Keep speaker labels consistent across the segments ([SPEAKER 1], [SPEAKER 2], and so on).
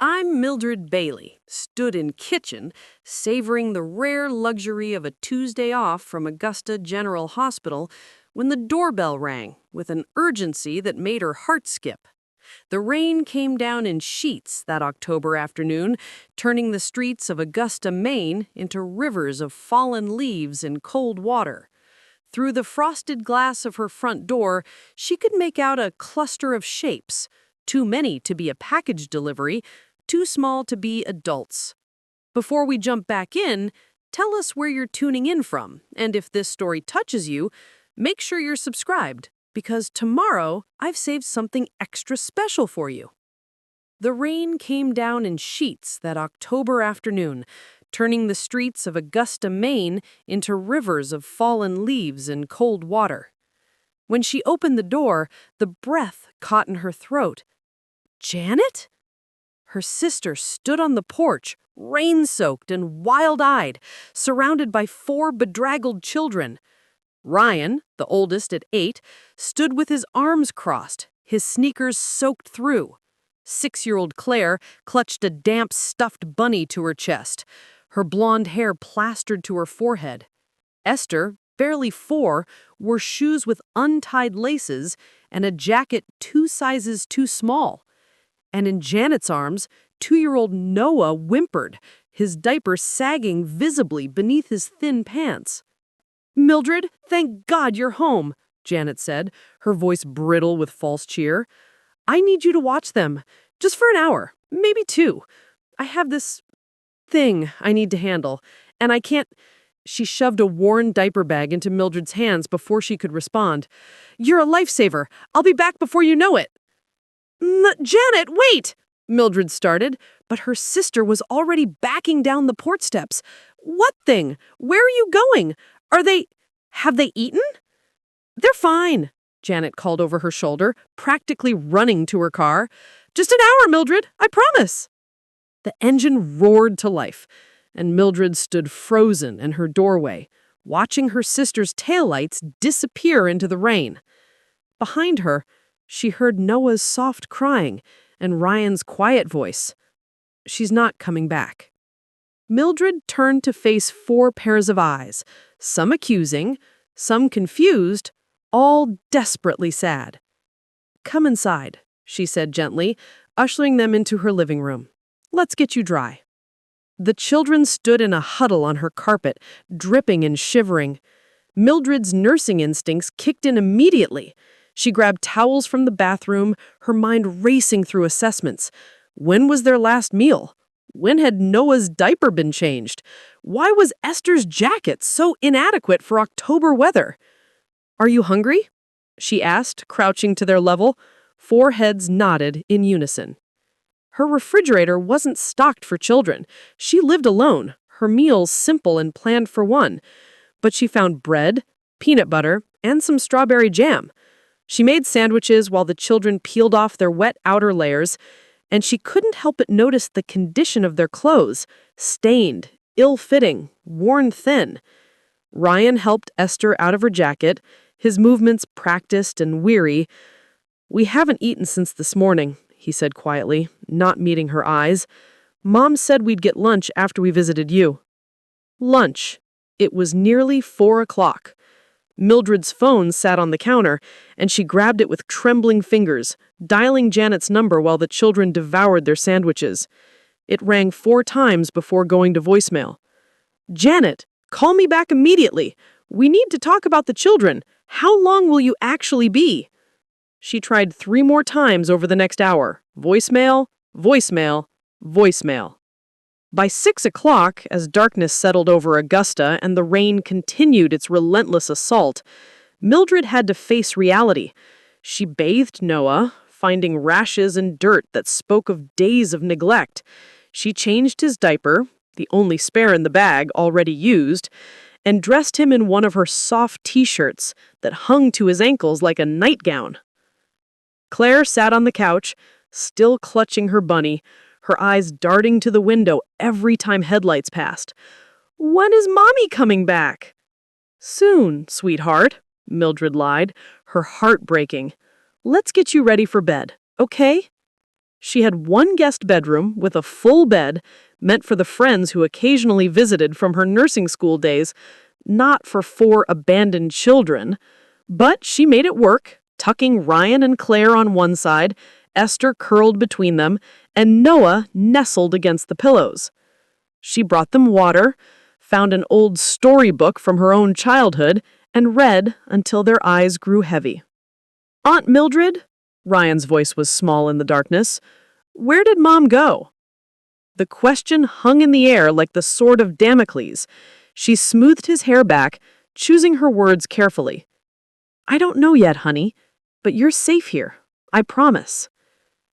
[SPEAKER 1] I'm Mildred Bailey, stood in kitchen, savoring the rare luxury of a Tuesday off from Augusta General Hospital when the doorbell rang with an urgency that made her heart skip. The rain came down in sheets that October afternoon, turning the streets of Augusta, Maine into rivers of fallen leaves and cold water. Through the frosted glass of her front door, she could make out a cluster of shapes, too many to be a package delivery, too small to be adults. Before we jump back in, tell us where you're tuning in from, and if this story touches you, make sure you're subscribed, because tomorrow I've saved something extra special for you. The rain came down in sheets that October afternoon, turning the streets of Augusta, Maine into rivers of fallen leaves and cold water. When she opened the door, the breath caught in her throat. Janet? Her sister stood on the porch, rain-soaked and wild-eyed, surrounded by 4 bedraggled children. Ryan, the oldest at 8, stood with his arms crossed, his sneakers soaked through. 6-year-old Claire clutched a damp stuffed bunny to her chest, her blonde hair plastered to her forehead. Esther, barely 4, wore shoes with untied laces and a jacket 2 sizes too small. And in Janet's arms, 2-year-old Noah whimpered, his diaper sagging visibly beneath his thin pants. "Mildred, thank God you're home," Janet said, her voice brittle with false cheer. "I need you to watch them, just for an hour, maybe 2. I have this thing I need to handle, and I can't—" She shoved a worn diaper bag into Mildred's hands before she could respond. "You're a lifesaver. I'll be back before you know it." "Janet, wait!" Mildred started, but her sister was already backing down the porch steps. "What thing? Where are you going? Have they eaten?" "They're fine," Janet called over her shoulder, practically running to her car. "Just an hour, Mildred, I promise." The engine roared to life, and Mildred stood frozen in her doorway, watching her sister's taillights disappear into the rain. Behind her, she heard Noah's soft crying and Ryan's quiet voice. "She's not coming back." Mildred turned to face 4 pairs of eyes, some accusing, some confused, all desperately sad. "Come inside," she said gently, ushering them into her living room. "Let's get you dry." The children stood in a huddle on her carpet, dripping and shivering. Mildred's nursing instincts kicked in immediately. She grabbed towels from the bathroom, her mind racing through assessments. When was their last meal? When had Noah's diaper been changed? Why was Esther's jacket so inadequate for October weather? "Are you hungry?" she asked, crouching to their level. 4 heads nodded in unison. Her refrigerator wasn't stocked for children. She lived alone, her meals simple and planned for one. But she found bread, peanut butter, and some strawberry jam. She made sandwiches while the children peeled off their wet outer layers, and she couldn't help but notice the condition of their clothes, stained, ill-fitting, worn thin. Ryan helped Esther out of her jacket, his movements practiced and weary. "We haven't eaten since this morning," he said quietly, not meeting her eyes. "Mom said we'd get lunch after we visited you." Lunch. It was nearly 4 o'clock. Mildred's phone sat on the counter, and she grabbed it with trembling fingers, dialing Janet's number while the children devoured their sandwiches. It rang 4 times before going to voicemail. "Janet, call me back immediately. We need to talk about the children. How long will you actually be?" She tried 3 more times over the next hour. Voicemail, voicemail, voicemail. By 6 o'clock, as darkness settled over Augusta and the rain continued its relentless assault, Mildred had to face reality. She bathed Noah, finding rashes and dirt that spoke of days of neglect. She changed his diaper, the only spare in the bag already used, and dressed him in one of her soft t-shirts that hung to his ankles like a nightgown. Claire sat on the couch, still clutching her bunny, her eyes darting to the window every time headlights passed. "When is Mommy coming back?" "Soon, sweetheart," Mildred lied, her heart breaking. "Let's get you ready for bed, okay?" She had one guest bedroom with a full bed, meant for the friends who occasionally visited from her nursing school days, not for 4 abandoned children. But she made it work, tucking Ryan and Claire on one side, Esther curled between them, and Noah nestled against the pillows. She brought them water, found an old storybook from her own childhood, and read until their eyes grew heavy. "Aunt Mildred?" Ryan's voice was small in the darkness. "Where did Mom go?" The question hung in the air like the sword of Damocles. She smoothed his hair back, choosing her words carefully. "I don't know yet, honey, but you're safe here. I promise."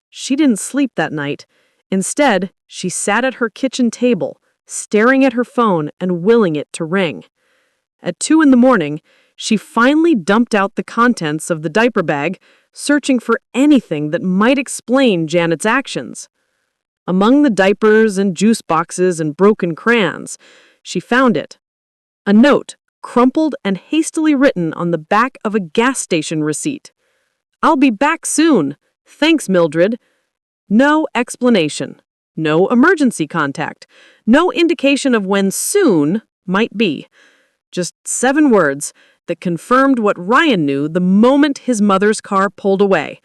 [SPEAKER 1] She didn't sleep that night. Instead, she sat at her kitchen table, staring at her phone and willing it to ring. At 2 a.m, she finally dumped out the contents of the diaper bag, searching for anything that might explain Janet's actions. Among the diapers and juice boxes and broken crayons, she found it. A note, crumpled and hastily written on the back of a gas station receipt. "I'll be back soon. Thanks, Mildred." No explanation. No emergency contact. No indication of when soon might be. Just 7 words that confirmed what Ryan knew the moment his mother's car pulled away.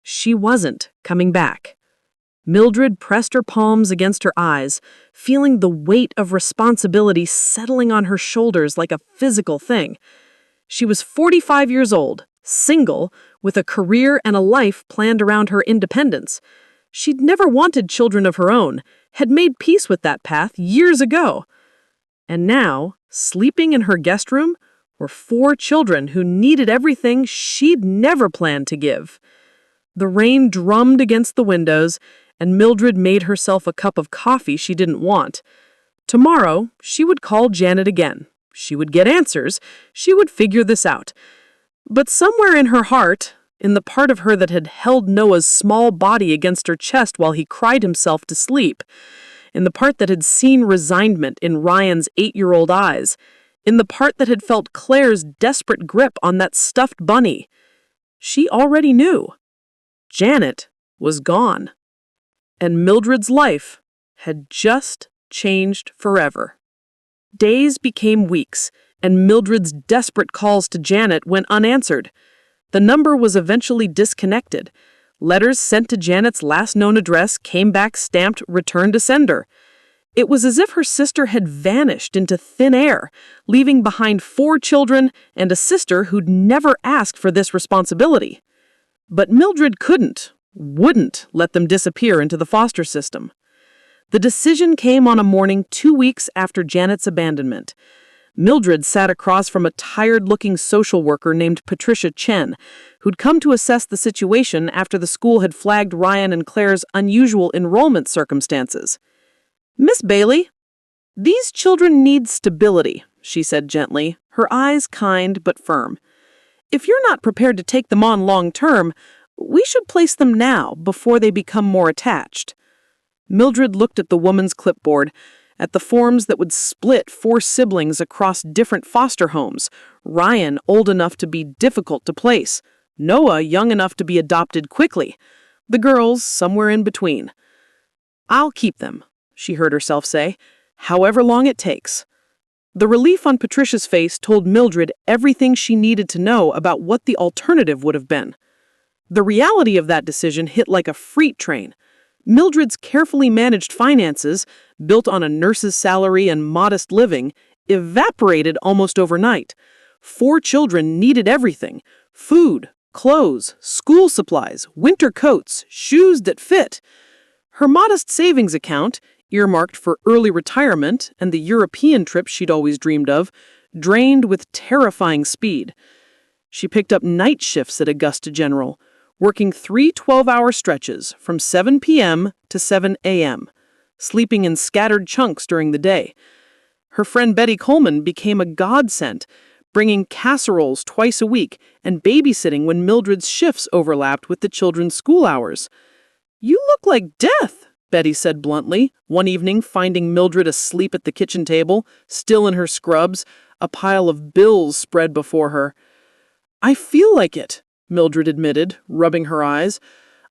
[SPEAKER 1] She wasn't coming back. Mildred pressed her palms against her eyes, feeling the weight of responsibility settling on her shoulders like a physical thing. She was 45 years old, single, with a career and a life planned around her independence. She'd never wanted children of her own, had made peace with that path years ago. And now, sleeping in her guest room, were 4 children who needed everything she'd never planned to give. The rain drummed against the windows, and Mildred made herself a cup of coffee she didn't want. Tomorrow, she would call Janet again. She would get answers. She would figure this out. But somewhere in her heart, in the part of her that had held Noah's small body against her chest while he cried himself to sleep, in the part that had seen resignment in Ryan's 8-year-old eyes, in the part that had felt Claire's desperate grip on that stuffed bunny, she already knew. Janet was gone. And Mildred's life had just changed forever. Days became weeks, and Mildred's desperate calls to Janet went unanswered. The number was eventually disconnected. Letters sent to Janet's last known address came back stamped "Return to sender." It was as if her sister had vanished into thin air, leaving behind 4 children and a sister who'd never asked for this responsibility. But Mildred wouldn't let them disappear into the foster system. The decision came on a morning 2 weeks after Janet's abandonment. Mildred sat across from a tired-looking social worker named Patricia Chen, who'd come to assess the situation after the school had flagged Ryan and Claire's unusual enrollment circumstances. "Miss Bailey, these children need stability," she said gently, her eyes kind but firm. "If you're not prepared to take them on long-term, we should place them now before they become more attached." Mildred looked at the woman's clipboard, at the forms that would split 4 siblings across different foster homes, Ryan old enough to be difficult to place, Noah young enough to be adopted quickly, the girls somewhere in between. "I'll keep them," she heard herself say, "however long it takes." The relief on Patricia's face told Mildred everything she needed to know about what the alternative would have been. The reality of that decision hit like a freight train. Mildred's carefully managed finances, built on a nurse's salary and modest living, evaporated almost overnight. 4 children needed everything: food, clothes, school supplies, winter coats, shoes that fit. Her modest savings account, earmarked for early retirement and the European trip she'd always dreamed of, drained with terrifying speed. She picked up night shifts at Augusta General, working 3 12-hour stretches from 7 p.m. to 7 a.m., sleeping in scattered chunks during the day. Her friend Betty Coleman became a godsend, bringing casseroles twice a week and babysitting when Mildred's shifts overlapped with the children's school hours. "You look like death," Betty said bluntly, one evening finding Mildred asleep at the kitchen table, still in her scrubs, a pile of bills spread before her. "I feel like it," Mildred admitted, rubbing her eyes.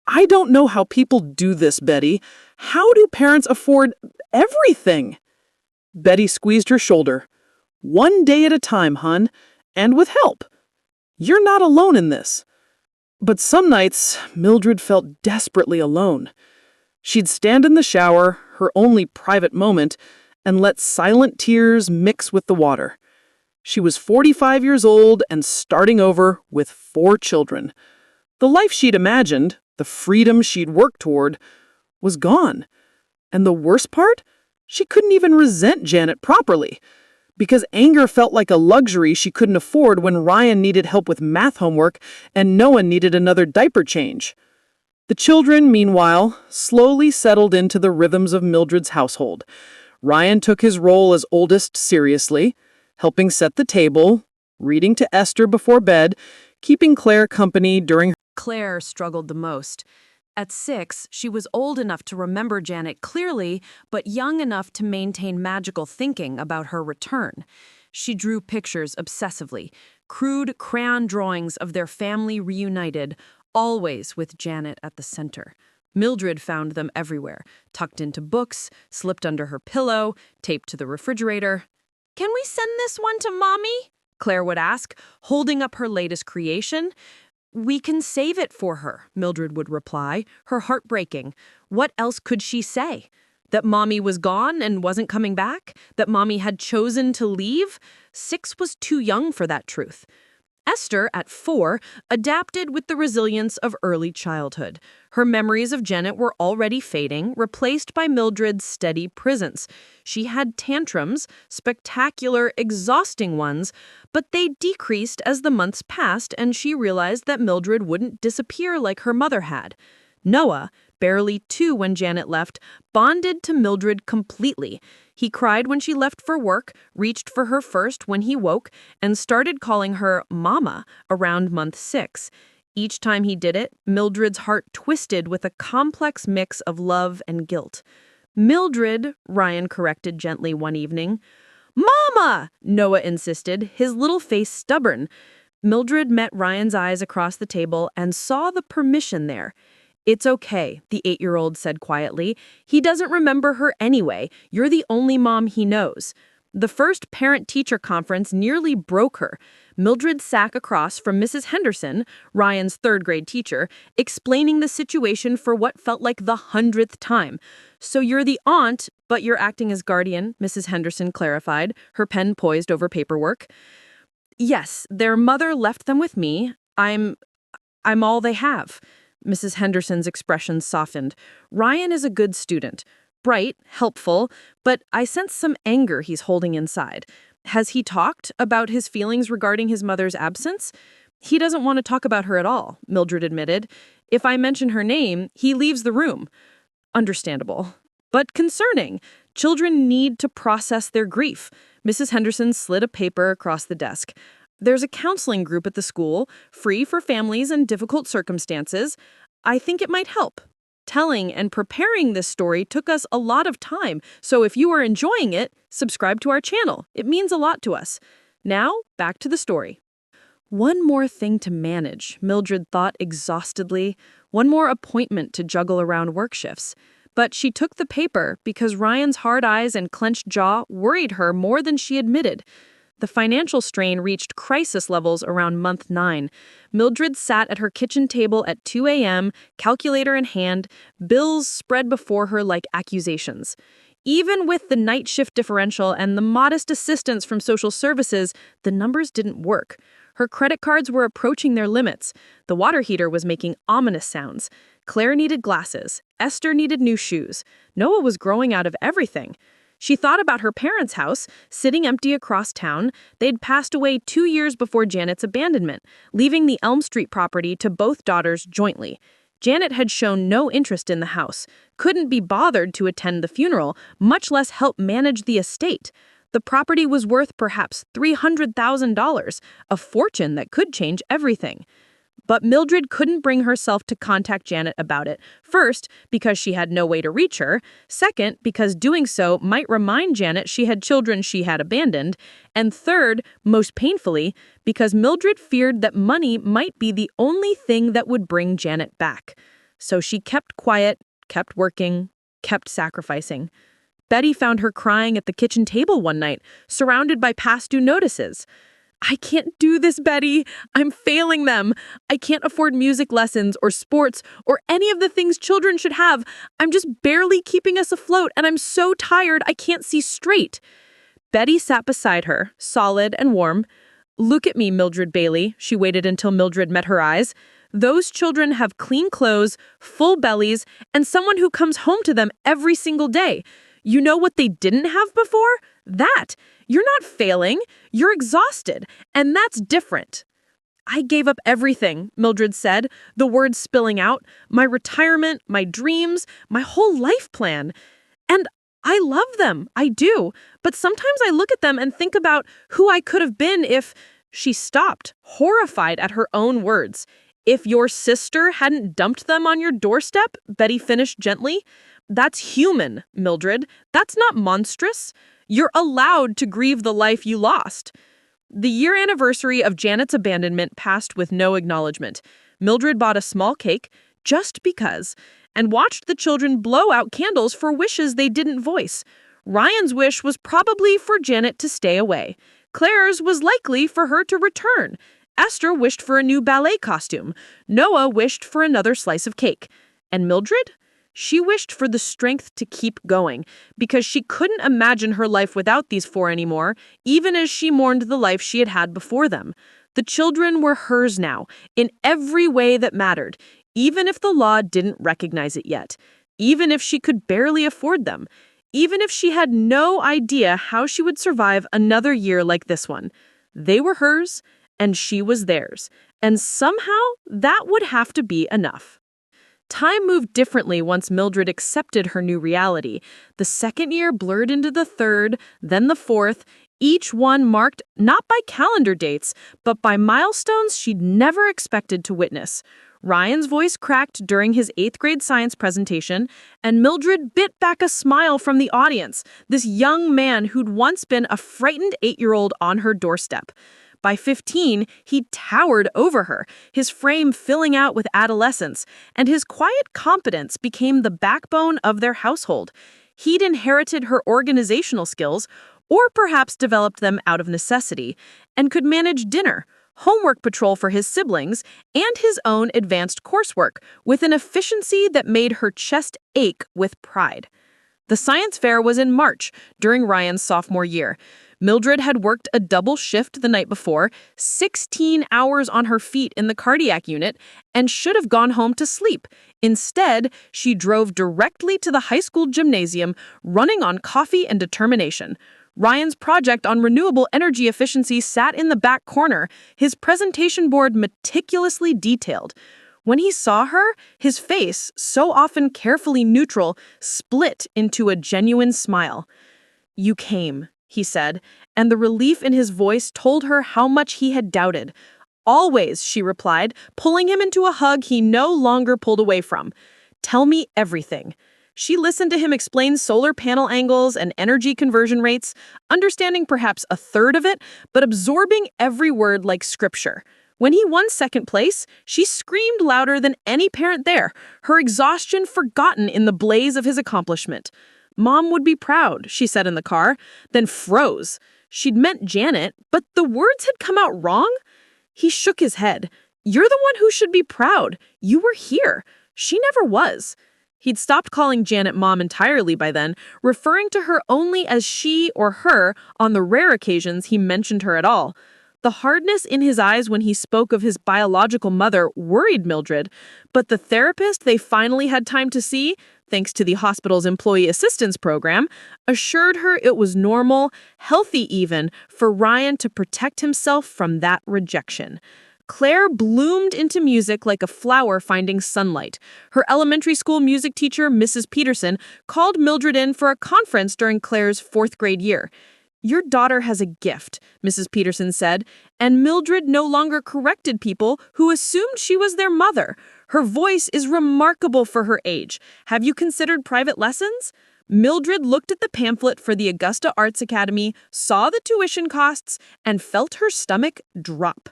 [SPEAKER 2] I don't know how people do this, Betty. How do parents afford everything? Betty squeezed her shoulder. One day at a time, hun, and with help. You're not alone in this. But some nights, Mildred felt desperately alone. She'd stand in the shower, her only private moment, and let silent tears mix with the water. She was 45 years old and starting over with 4 children. The life she'd imagined, the freedom she'd worked toward, was gone. And the worst part? She couldn't even resent Janet properly, because anger felt like a luxury she couldn't afford when Ryan needed help with math homework and Noah needed another diaper change. The children, meanwhile, slowly settled into the rhythms of Mildred's household. Ryan took his role as oldest seriously, helping set the table, reading to Esther before bed, keeping Claire company during.
[SPEAKER 1] Claire struggled the most. At 6, she was old enough to remember Janet clearly, but young enough to maintain magical thinking about her return. She drew pictures obsessively, crude crayon drawings of their family reunited, always with Janet at the center. Mildred found them everywhere, tucked into books, slipped under her pillow, taped to the refrigerator. "Can we send this one to Mommy?" Claire would ask, holding up her latest creation. "We can save it for her," Mildred would reply, her heart breaking. What else could she say? That Mommy was gone and wasn't coming back? That Mommy had chosen to leave? 6 was too young for that truth. Esther, at 4, adapted with the resilience of early childhood. Her memories of Janet were already fading, replaced by Mildred's steady presence. She had tantrums, spectacular, exhausting ones, but they decreased as the months passed and she realized that Mildred wouldn't disappear like her mother had. Noah, barely 2 when Janet left, bonded to Mildred completely. He cried when she left for work, reached for her first when he woke, and started calling her Mama around month 6. Each time he did it, Mildred's heart twisted with a complex mix of love and guilt. "Mildred," Ryan corrected gently one evening. "Mama!" Noah insisted, his little face stubborn. Mildred met Ryan's eyes across the table and saw the permission there. "It's okay," the 8-year-old said quietly. "He doesn't remember her anyway. You're the only mom he knows." The first parent-teacher conference nearly broke her. Mildred sat across from Mrs. Henderson, Ryan's 3rd-grade teacher, explaining the situation for what felt like the 100th time. "So you're the aunt, but you're acting as guardian," Mrs. Henderson clarified, her pen poised over paperwork. "Yes, their mother left them with me. I'm all they have." Mrs. Henderson's expression softened. "Ryan is a good student. Bright, helpful, but I sense some anger he's holding inside. Has he talked about his feelings regarding his mother's absence?" "He doesn't want to talk about her at all," Mildred admitted. "If I mention her name, he leaves the room." Understandable. But concerning. Children need to process their grief. Mrs. Henderson slid a paper across the desk. "There's a counseling group at the school, free for families in difficult circumstances. I think it might help." Telling and preparing this story took us a lot of time, so if you are enjoying it, subscribe to our channel. It means a lot to us. Now, back to the story. One more thing to manage, Mildred thought exhaustedly. One more appointment to juggle around work shifts. But she took the paper because Ryan's hard eyes and clenched jaw worried her more than she admitted. The financial strain reached crisis levels around month 9. Mildred sat at her kitchen table at 2 a.m., calculator in hand, bills spread before her like accusations. Even with the night shift differential and the modest assistance from social services, the numbers didn't work. Her credit cards were approaching their limits. The water heater was making ominous sounds. Claire needed glasses. Esther needed new shoes. Noah was growing out of everything. She thought about her parents' house, sitting empty across town. They'd passed away 2 years before Janet's abandonment, leaving the Elm Street property to both daughters jointly. Janet had shown no interest in the house, couldn't be bothered to attend the funeral, much less help manage the estate. The property was worth perhaps $300,000, a fortune that could change everything. But Mildred couldn't bring herself to contact Janet about it. First, because she had no way to reach her. Second, because doing so might remind Janet she had children she had abandoned. And third, most painfully, because Mildred feared that money might be the only thing that would bring Janet back.
[SPEAKER 3] So she kept quiet, kept working, kept sacrificing. Betty found her crying at the kitchen table one night, surrounded by past due notices. I can't do this, Betty. I'm failing them. I can't afford music lessons or sports or any of the things children should have. I'm just barely keeping us afloat, and I'm so tired I can't see straight. Betty sat beside her, solid and warm. Look at me, Mildred Bailey. She waited until Mildred met her eyes. Those children have clean clothes, full bellies, and someone who comes home to them every single day. You know what they didn't have before? That. You're not failing. You're exhausted. And that's different. I gave up everything, Mildred said, the words spilling out. My retirement, my dreams, my whole life plan. And I love them. I do. But sometimes I look at them and think about who I could have been if... She stopped, horrified at her own words. If your sister hadn't dumped them on your doorstep, Betty finished gently. That's human, Mildred. That's not monstrous. You're allowed to grieve the life you lost. The year anniversary of Janet's abandonment passed with no acknowledgement. Mildred bought a small cake, just because, and watched the children blow out candles for wishes they didn't voice. Ryan's wish was probably for Janet to stay away. Claire's was likely for her to return. Esther wished for a new ballet costume. Noah wished for another slice of cake. And Mildred? She wished for the strength to keep going, because she couldn't imagine her life without these four anymore, even as she mourned the life she had had before them. The children were hers now, in every way that mattered, even if the law didn't recognize it yet, even if she could barely afford them, even if she had no idea how she would survive another year like this one. They were hers, and she was theirs, and somehow that would have to be enough. Time moved differently once Mildred accepted her new reality. The second year blurred into the third, then the fourth, each one marked not by calendar dates, but by milestones she'd never expected to witness. Ryan's voice cracked during his 8th grade science presentation, and Mildred bit back a smile from the audience, this young man who'd once been a frightened 8-year-old on her doorstep. By 15, he towered over her, his frame filling out with adolescence, and his quiet competence became the backbone of their household. He'd inherited her organizational skills, or perhaps developed them out of necessity, and could manage dinner, homework patrol for his siblings, and his own advanced coursework with an efficiency that made her chest ache with pride. The science fair was in March, during Ryan's sophomore year. Mildred had worked a double shift the night before, 16 hours on her feet in the cardiac unit, and should have gone home to sleep. Instead, she drove directly to the high school gymnasium, running on coffee and determination. Ryan's project on renewable energy efficiency sat in the back corner, his presentation board meticulously detailed. When he saw her, his face, so often carefully neutral, split into a genuine smile. "You came," he said, and the relief in his voice told her how much he had doubted. "Always," she replied, pulling him into a hug he no longer pulled away from. "Tell me everything." She listened to him explain solar panel angles and energy conversion rates, understanding perhaps a third of it, but absorbing every word like scripture. When he won second place, she screamed louder than any parent there, her exhaustion forgotten in the blaze of his accomplishment. "Mom would be proud," she said in the car, then froze. She'd meant Janet, but the words had come out wrong. He shook his head. "You're the one who should be proud. You were here. She never was." He'd stopped calling Janet Mom entirely by then, referring to her only as she or her on the rare occasions he mentioned her at all. The hardness in his eyes when he spoke of his biological mother worried Mildred, but the therapist they finally had time to see, thanks to the hospital's employee assistance program, assured her it was normal, healthy even, for Ryan to protect himself from that rejection. Claire bloomed into music like a flower finding sunlight. Her elementary school music teacher, Mrs. Peterson, called Mildred in for a conference during Claire's 4th grade year. "Your daughter has a gift," Mrs. Peterson said, and Mildred no longer corrected people who assumed she was their mother. "Her voice is remarkable for her age. Have you considered private lessons?" Mildred looked at the pamphlet for the Augusta Arts Academy, saw the tuition costs, and felt her stomach drop.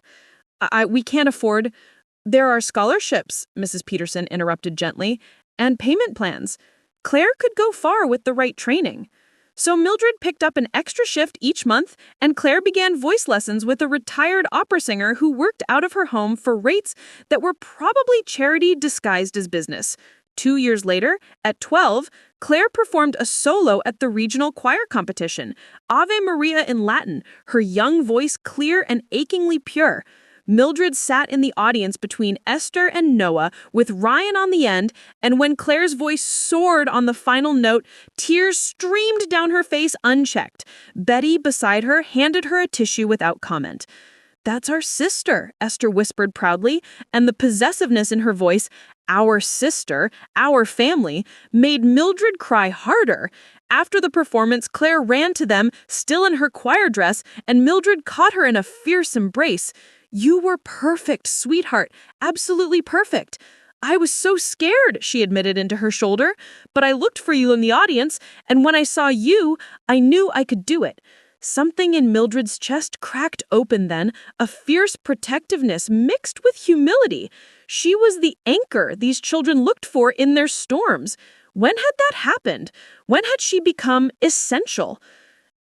[SPEAKER 3] We can't afford..." There are scholarships, Mrs. Peterson interrupted gently, and payment plans. Claire could go far with the right training. So Mildred picked up an extra shift each month, and Claire began voice lessons with a retired opera singer who worked out of her home for rates that were probably charity disguised as business. 2 years later, at 12, Claire performed a solo at the regional choir competition, Ave Maria in Latin, her young voice clear and achingly pure. Mildred sat in the audience between Esther and Noah with Ryan on the end, and when Claire's voice soared on the final note, tears streamed down her face unchecked. Betty, beside her, handed her a tissue without comment. "That's our sister," Esther whispered proudly, and the possessiveness in her voice, "our sister, our family," made Mildred cry harder. After the performance, Claire ran to them, still in her choir dress, and Mildred caught her in a fierce embrace. "You were perfect, sweetheart, absolutely perfect. I was so scared," she admitted into her shoulder, "but I looked for you in the audience, and when I saw you, I knew I could do it." Something in Mildred's chest cracked open then, a fierce protectiveness mixed with humility. She was the anchor these children looked for in their storms. When had that happened? When had she become essential?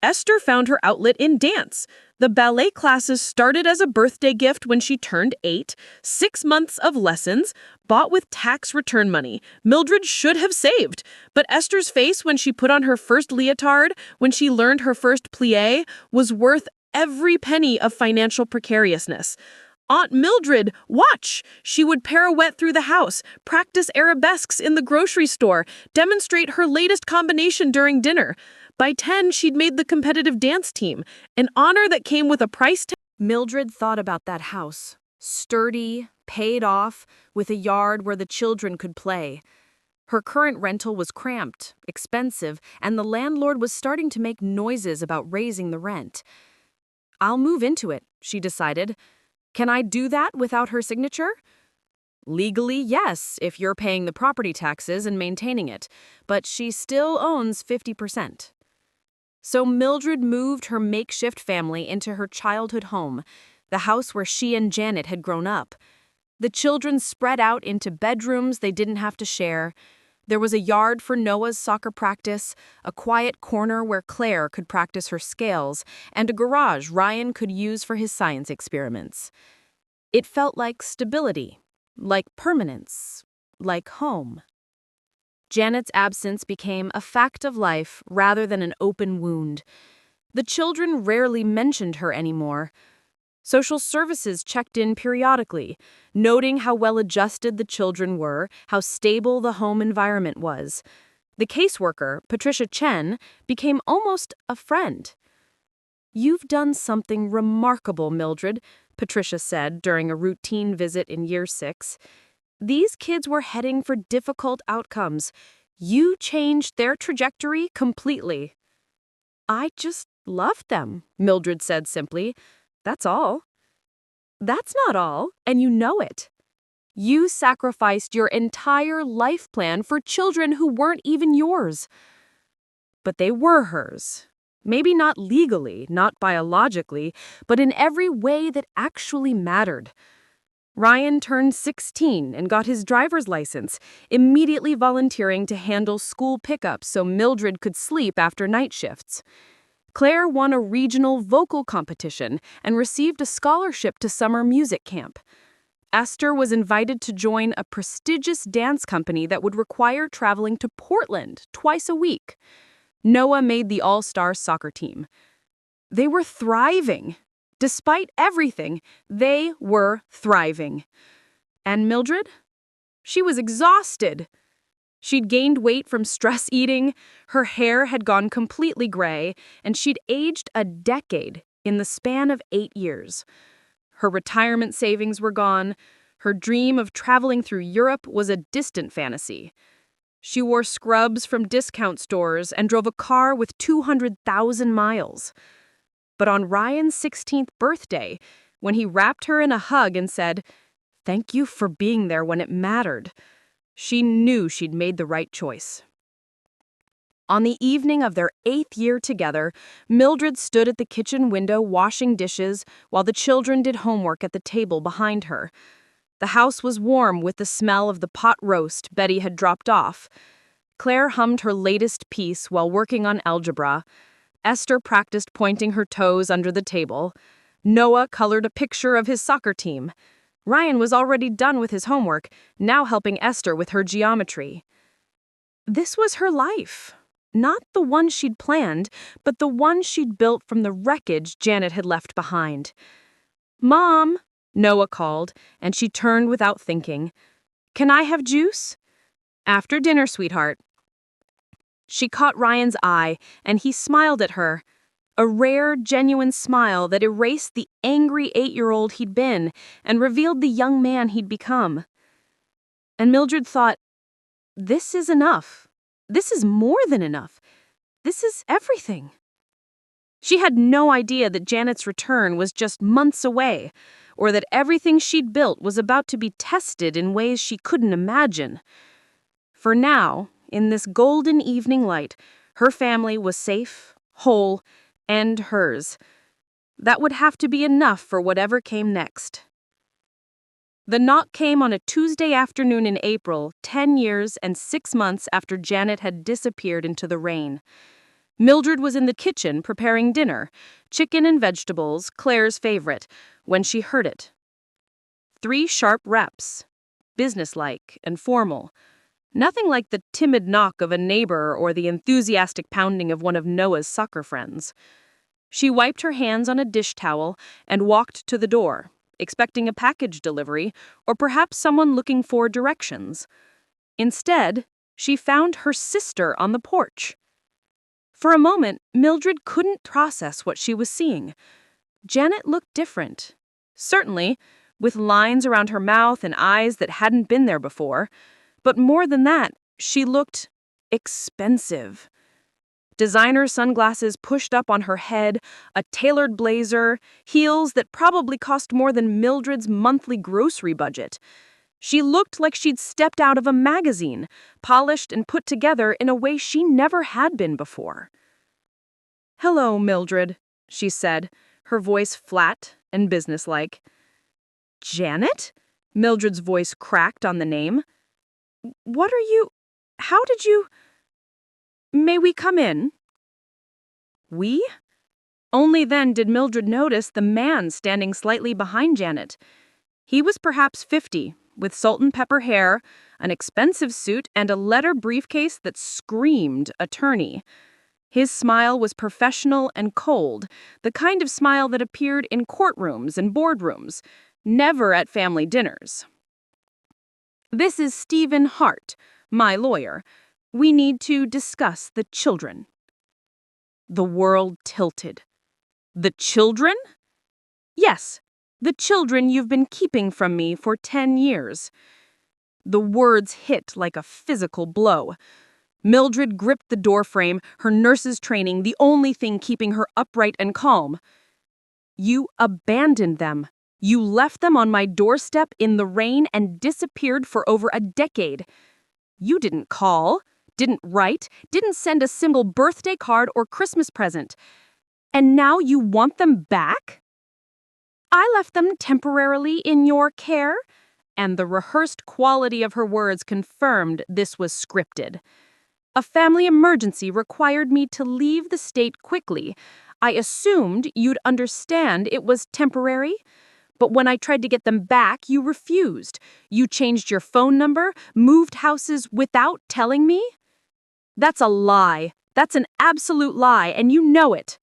[SPEAKER 3] Esther found her outlet in dance. The ballet classes started as a birthday gift when she turned 8, 6 months of lessons, bought with tax return money Mildred should have saved. But Esther's face when she put on her first leotard, when she learned her first plie, was worth every penny of financial precariousness. Aunt Mildred, watch! She would pirouette through the house, practice arabesques in the grocery store, demonstrate her latest combination during dinner. By 10, she'd made the competitive dance team, an honor that came with a price tag.
[SPEAKER 1] Mildred thought about that house. Sturdy, paid off, with a yard where the children could play. Her current rental was cramped, expensive, and the landlord was starting to make noises about raising the rent. "I'll move into it," she decided. "Can I do that without her signature?" "Legally, yes, if you're paying the property taxes and maintaining it, but she still owns 50%. So Mildred moved her makeshift family into her childhood home, the house where she and Janet had grown up. The children spread out into bedrooms they didn't have to share. There was a yard for Noah's soccer practice, a quiet corner where Claire could practice her scales, and a garage Ryan could use for his science experiments. It felt like stability, like permanence, like home. Janet's absence became a fact of life rather than an open wound. The children rarely mentioned her anymore. Social services checked in periodically, noting how well-adjusted the children were, how stable the home environment was. The caseworker, Patricia Chen, became almost a friend. "You've done something remarkable, Mildred," Patricia said during a routine visit in Year 6. "These kids were heading for difficult outcomes. You changed their trajectory completely." "I just loved them," Mildred said simply. "That's all." "That's not all, and you know it. You sacrificed your entire life plan for children who weren't even yours." "But they were hers. Maybe not legally, not biologically, but in every way that actually mattered." Ryan turned 16 and got his driver's license, immediately volunteering to handle school pickups so Mildred could sleep after night shifts. Claire won a regional vocal competition and received a scholarship to summer music camp. Esther was invited to join a prestigious dance company that would require traveling to Portland twice a week. Noah made the all-star soccer team. They were thriving. Despite everything, they were thriving. And Mildred? She was exhausted. She'd gained weight from stress eating, her hair had gone completely gray, and she'd aged a decade in the span of 8 years. Her retirement savings were gone. Her dream of traveling through Europe was a distant fantasy. She wore scrubs from discount stores and drove a car with 200,000 miles. But on Ryan's 16th birthday, when he wrapped her in a hug and said, "Thank you for being there when it mattered," she knew she'd made the right choice. On the evening of their 8th year together, Mildred stood at the kitchen window washing dishes while the children did homework at the table behind her.
[SPEAKER 3] The house was warm with the smell of the pot roast Betty had dropped off. Claire hummed her latest piece while working on algebra. Esther practiced pointing her toes under the table. Noah colored a picture of his soccer team. Ryan was already done with his homework, now helping Esther with her geometry. This was her life. Not the one she'd planned, but the one she'd built from the wreckage Janet had left behind. "Mom," Noah called, and she turned without thinking. "Can I have juice?" "After dinner, sweetheart." She caught Ryan's eye, and he smiled at her. A rare, genuine smile that erased the angry 8-year-old he'd been and revealed the young man he'd become. And Mildred thought, this is enough. This is more than enough. This is everything. She had no idea that Janet's return was just months away, or that everything she'd built was about to be tested in ways she couldn't imagine. For now, in this golden evening light, her family was safe, whole, and hers. That would have to be enough for whatever came next. The knock came on a Tuesday afternoon in April, 10 years and 6 months after Janet had disappeared into the rain. Mildred was in the kitchen preparing dinner, chicken and vegetables, Claire's favorite, when she heard it. 3 sharp reps, businesslike and formal. Nothing like the timid knock of a neighbor or the enthusiastic pounding of one of Noah's soccer friends. She wiped her hands on a dish towel and walked to the door, expecting a package delivery or perhaps someone looking for directions. Instead, she found her sister on the porch. For a moment, Mildred couldn't process what she was seeing. Janet looked different. Certainly, with lines around her mouth and eyes that hadn't been there before. But more than that, she looked expensive. Designer sunglasses pushed up on her head, a tailored blazer, heels that probably cost more than Mildred's monthly grocery budget. She looked like she'd stepped out of a magazine, polished and put together in a way she never had been before. "Hello, Mildred," she said, her voice flat and businesslike. "Janet?" Mildred's voice cracked on the name. "What are you... How did you... May we come in?" "We?" Only then did Mildred notice the man standing slightly behind Janet. He was perhaps 50, with salt and pepper hair, an expensive suit, and a leather briefcase that screamed attorney. His smile was professional and cold, the kind of smile that appeared in courtrooms and boardrooms, never at family dinners. "This is Stephen Hart, my lawyer. We need to discuss the children." The world tilted. "The children?" "Yes, the children you've been keeping from me for 10 years. The words hit like a physical blow. Mildred gripped the doorframe, her nurse's training the only thing keeping her upright and calm. "You abandoned them. You left them on my doorstep in the rain and disappeared for over a decade. You didn't call, didn't write, didn't send a single birthday card or Christmas present. And now you want them back?" "I left them temporarily in your care," and the rehearsed quality of her words confirmed this was scripted. "A family emergency required me to leave the state quickly. I assumed you'd understand it was temporary. But when I tried to get them back, you refused. You changed your phone number, moved houses without telling me? That's a lie. That's an absolute lie, and you know it."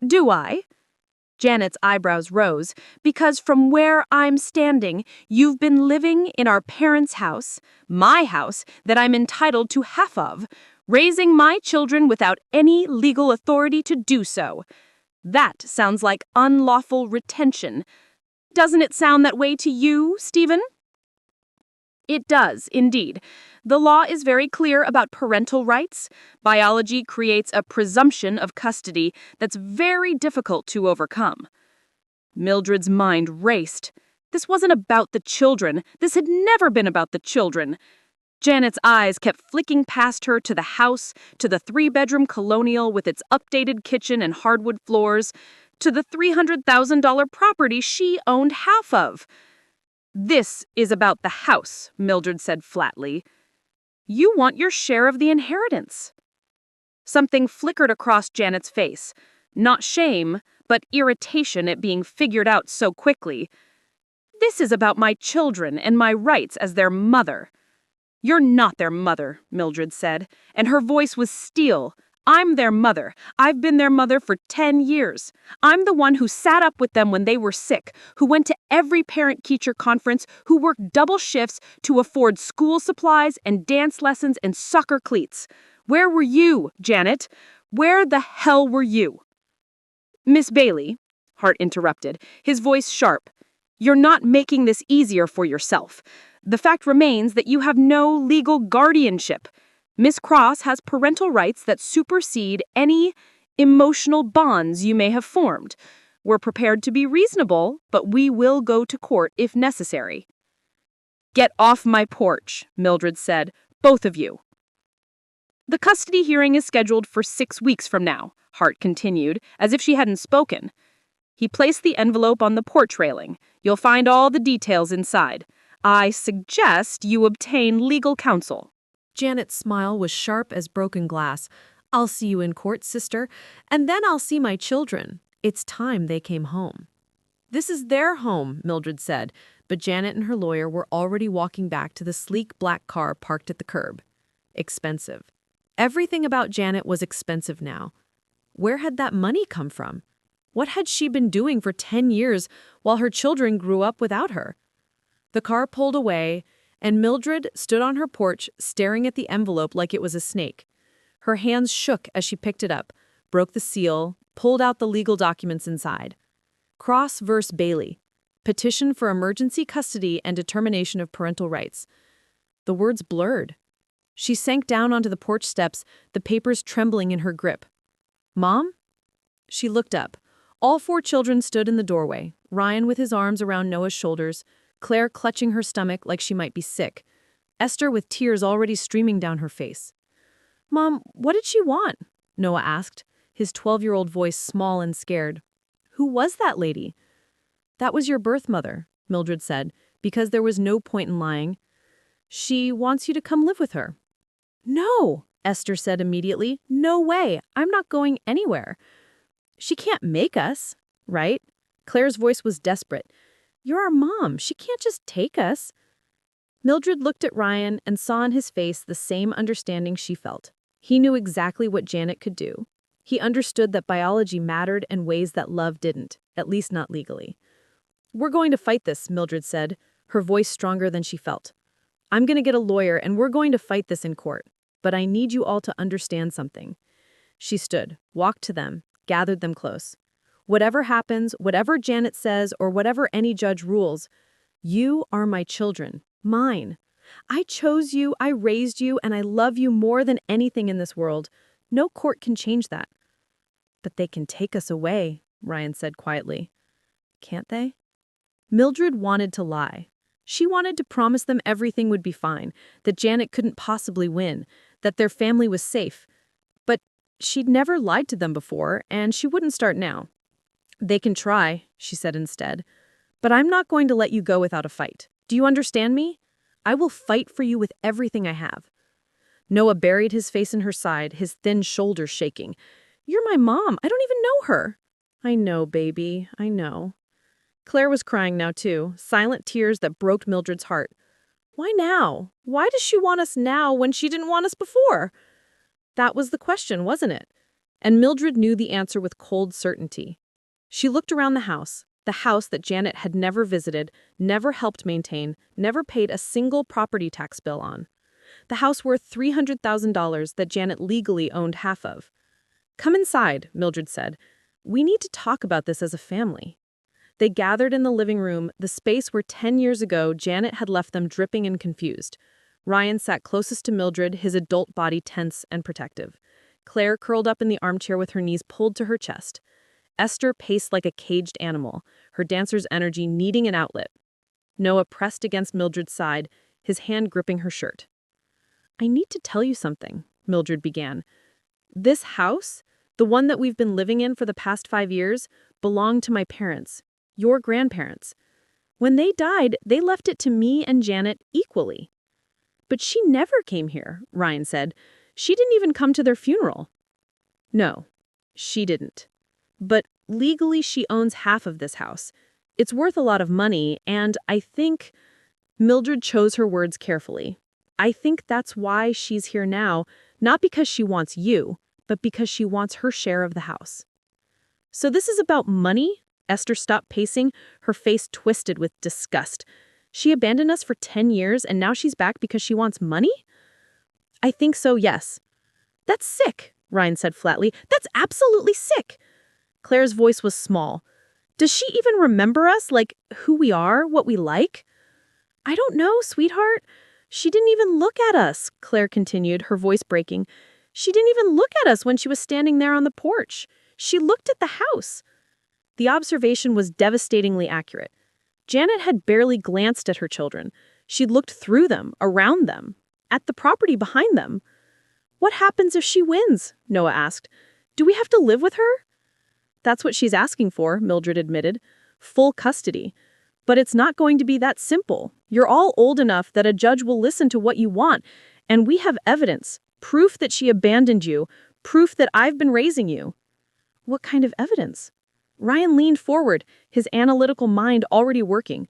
[SPEAKER 3] "Do I?" Janet's eyebrows rose, "because from where I'm standing, you've been living in our parents' house, my house that I'm entitled to half of, raising my children without any legal authority to do so. That sounds like unlawful retention. Doesn't it sound that way to you, Stephen?" "It does, indeed. The law is very clear about parental rights. Biology creates a presumption of custody that's very difficult to overcome." Mildred's mind raced. This wasn't about the children. This had never been about the children. Janet's eyes kept flicking past her to the house, to the 3-bedroom colonial with its updated kitchen and hardwood floors, to the $300,000 property she owned half of. This is about the house, Mildred said flatly. You want your share of the inheritance. Something flickered across Janet's face. Not shame, but irritation at being figured out so quickly. This is about my children and my rights as their mother. You're not their mother, Mildred said, and her voice was steel. I'm their mother. I've been their mother for 10 years. I'm the one who sat up with them when they were sick, who went to every parent-teacher conference, who worked double shifts to afford school supplies and dance lessons and soccer cleats. Where were you, Janet? Where the hell were you? Miss Bailey, Hart interrupted, his voice sharp. You're not making this easier for yourself. The fact remains that you have no legal guardianship. Miss Cross has parental rights that supersede any emotional bonds you may have formed. We're prepared to be reasonable, but we will go to court if necessary. Get off my porch, Mildred said, both of you. The custody hearing is scheduled for 6 weeks from now, Hart continued, as if she hadn't spoken. He placed the envelope on the porch railing. You'll find all the details inside. I suggest you obtain legal counsel.
[SPEAKER 1] Janet's smile was sharp as broken glass. I'll see you in court, sister, and then I'll see my children. It's time they came home. This is their home, Mildred said, but Janet and her lawyer were already walking back to the sleek black car parked at the curb. Expensive. Everything about Janet was expensive now. Where had that money come from? What had she been doing for 10 years while her children grew up without her? The car pulled away, and Mildred stood on her porch staring at the envelope like it was a snake. Her hands shook as she picked it up, broke the seal, pulled out the legal documents inside. Cross v. Bailey. Petition for emergency custody and determination of parental rights. The words blurred. She sank down onto the porch steps, the papers trembling in her grip. Mom? She looked up. All 4 children stood in the doorway, Ryan with his arms around Noah's shoulders, Claire clutching her stomach like she might be sick, Esther with tears already streaming down her face. Mom, what did she want? Noah asked, his 12-year-old voice small and scared. Who was that lady? That was your birth mother, Mildred said, because there was no point in lying. She wants you to come live with her. No, Esther said immediately. No way. I'm not going anywhere. She can't make us, right? Claire's voice was desperate. You're our mom. She can't just take us. Mildred looked at Ryan and saw in his face the same understanding she felt. He knew exactly what Janet could do. He understood that biology mattered in ways that love didn't, at least not legally. We're going to fight this, Mildred said, her voice stronger than she felt. I'm going to get a lawyer and we're going to fight this in court. But I need you all to understand something. She stood, walked to them, gathered them close. Whatever happens, whatever Janet says, or whatever any judge rules, you are my children, mine. I chose you, I raised you, and I love you more than anything in this world. No court can change that. But they can take us away, Ryan said quietly. Can't they? Mildred wanted to lie. She wanted to promise them everything would be fine, that Janet couldn't possibly win, that their family was safe. But she'd never lied to them before, and she wouldn't start now. They can try, she said instead. But I'm not going to let you go without a fight. Do you understand me? I will fight for you with everything I have. Noah buried his face in her side, his thin shoulders shaking. You're my mom. I don't even know her. I know, baby. I know. Claire was crying now too, silent tears that broke Mildred's heart. Why now? Why does she want us now when she didn't want us before? That was the question, wasn't it? And Mildred knew the answer with cold certainty. She looked around the house that Janet had never visited, never helped maintain, never paid a single property tax bill on. The house worth $300,000 that Janet legally owned half of. Come inside, Mildred said. We need to talk about this as a family. They gathered in the living room, the space where 10 years ago Janet had left them dripping and confused. Ryan sat closest to Mildred, his adult body tense and protective. Claire curled up in the armchair with her knees pulled to her chest. Esther paced like a caged animal, her dancer's energy needing an outlet. Noah pressed against Mildred's side, his hand gripping her shirt. I need to tell you something, Mildred began. This house, the one that we've been living in for the past 5 years, belonged to my parents, your grandparents.
[SPEAKER 3] When they died, they left it to me and Janet equally. But she never came here, Ryan said. She didn't even come to their funeral. No, she didn't. But legally, she owns half of this house. It's worth a lot of money, and I think... Mildred chose her words carefully. I think that's why she's here now, not because she wants you, but because she wants her share of the house. So this is about money? Esther stopped pacing, her face twisted with disgust. She abandoned us for 10 years, and now she's back because she wants money? I think so, yes. That's sick, Ryan said flatly. That's absolutely sick. Claire's voice was small. Does she even remember us, like who we are, what we like? I don't know, sweetheart. She didn't even look at us, Claire continued, her voice breaking. She didn't even look at us when she was standing there on the porch. She looked at the house. The observation was devastatingly accurate. Janet had barely glanced at her children. She'd looked through them, around them, at the property behind them. What happens if she wins? Noah asked. Do we have to live with her? That's what she's asking for, Mildred admitted. Full custody. But it's not going to be that simple. You're all old enough that a judge will listen to what you want, and we have evidence, proof that she abandoned you, proof that I've been raising you. What kind of evidence? Ryan leaned forward, his analytical mind already working.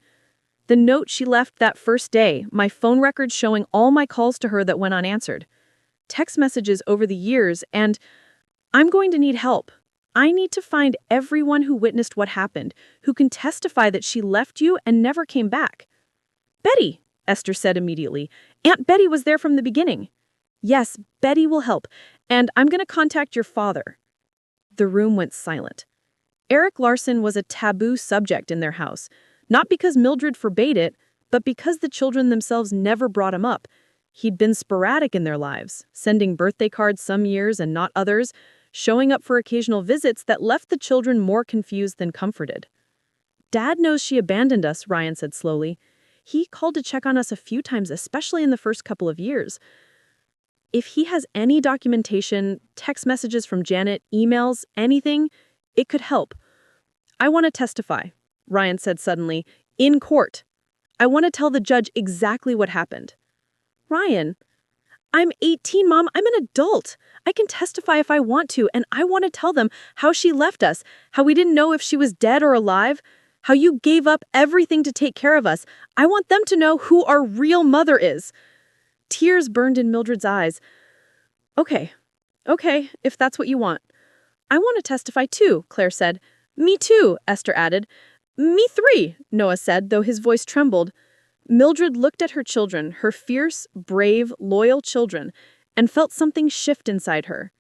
[SPEAKER 3] The note she left that first day, my phone records showing all my calls to her that went unanswered. Text messages over the years, and I'm going to need help. I need to find everyone who witnessed what happened, who can testify that she left you and never came back. Betty, Esther said immediately. Aunt Betty was there from the beginning. Yes, Betty will help, and I'm going to contact your father. The room went silent. Eric Larson was a taboo subject in their house, not because Mildred forbade it, but because the children themselves never brought him up. He'd been sporadic in their lives, sending birthday cards some years and not others, showing up for occasional visits that left the children more confused than comforted. Dad knows she abandoned us, Ryan said slowly. He called to check on us a few times, especially in the first couple of years. If he has any documentation, text messages from Janet, emails, anything, it could help. I want to testify, Ryan said suddenly, in court. I want to tell the judge exactly what happened. Ryan, I'm 18, Mom. I'm an adult. I can testify if I want to, and I want to tell them how she left us, how we didn't know if she was dead or alive, how you gave up everything to take care of us. I want them to know who our real mother is. Tears burned in Mildred's eyes. Okay, if that's what you want. I want to testify too, Claire said. Me too, Esther added. Me three, Noah said, though his voice trembled. Mildred looked at her children, her fierce, brave, loyal children, and felt something shift inside her.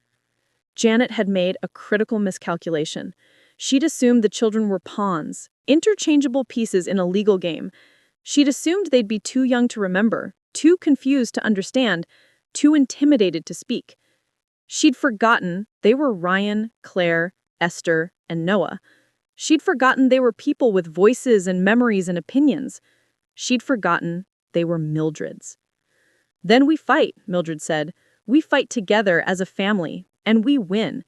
[SPEAKER 3] Janet had made a critical miscalculation. She'd assumed the children were pawns, interchangeable pieces in a legal game. She'd assumed they'd be too young to remember, too confused to understand, too intimidated to speak. She'd forgotten they were Ryan, Claire, Esther, and Noah. She'd forgotten they were people with voices and memories and opinions. She'd forgotten they were Mildred's. Then we fight, Mildred said. We fight together as a family, and we win.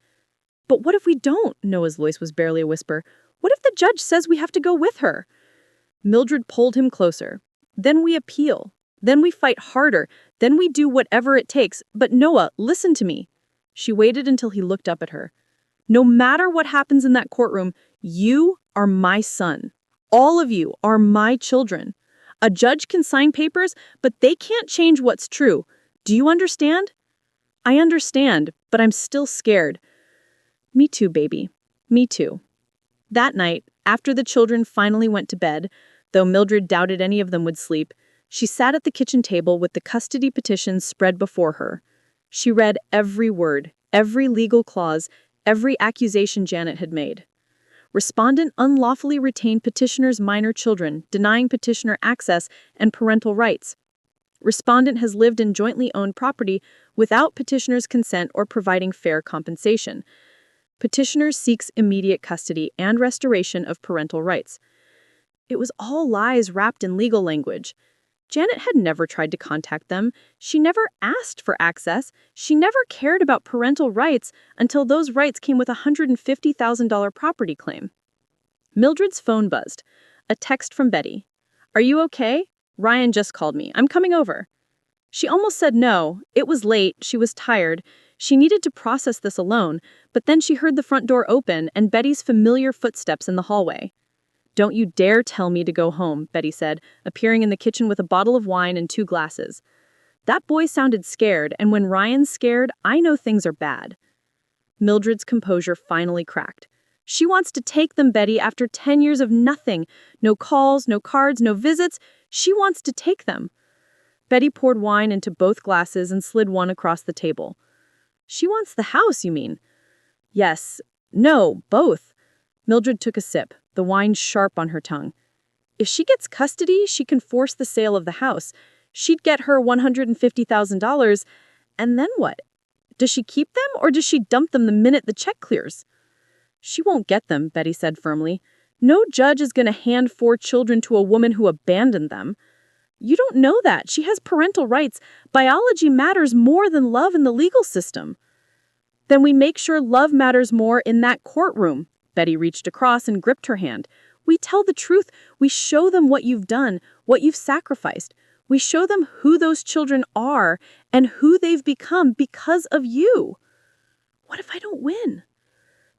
[SPEAKER 3] But what if we don't? Noah's voice was barely a whisper. What if the judge says we have to go with her? Mildred pulled him closer. Then we appeal. Then we fight harder. Then we do whatever it takes. But Noah, listen to me. She waited until he looked up at her. No matter what happens in that courtroom, you are my son. All of you are my children. A judge can sign papers, but they can't change what's true. Do you understand? I understand, but I'm still scared. Me too, baby. Me too. That night, after the children finally went to bed, though Mildred doubted any of them would sleep, she sat at the kitchen table with the custody petitions spread before her. She read every word, every legal clause, every accusation Janet had made. Respondent unlawfully retained petitioner's minor children, denying petitioner access and parental rights. Respondent has lived in jointly owned property without petitioner's consent or providing fair compensation. Petitioner seeks immediate custody and restoration of parental rights. It was all lies wrapped in legal language. Janet had never tried to contact them. She never asked for access. She never cared about parental rights until those rights came with a $150,000 property claim. Mildred's phone buzzed. A text from Betty. "Are you okay? Ryan just called me. I'm coming over." She almost said no. It was late. She was tired. She needed to process this alone, but then she heard the front door open and Betty's familiar footsteps in the hallway. "Don't you dare tell me to go home," Betty said, appearing in the kitchen with a bottle of wine and 2 glasses. That boy sounded scared, and when Ryan's scared, I know things are bad. Mildred's composure finally cracked. "She wants to take them, Betty, after 10 years of nothing. No calls, no cards, no visits. She wants to take them." Betty poured wine into both glasses and slid one across the table. "She wants the house, you mean?" "Yes. No, both." Mildred took a sip, the wine sharp on her tongue. "If she gets custody, she can force the sale of the house. She'd get her $150,000, and then what? Does she keep them or does she dump them the minute the check clears?" "She won't get them," Betty said firmly. "No judge is going to hand 4 children to a woman who abandoned them. You don't know that. She has parental rights. Biology matters more than love in the legal system." "Then we make sure love matters more in that courtroom." Betty reached across and gripped her hand. "We tell the truth. We show them what you've done, what you've sacrificed. We show them who those children are and who they've become because of you." "What if I don't win?"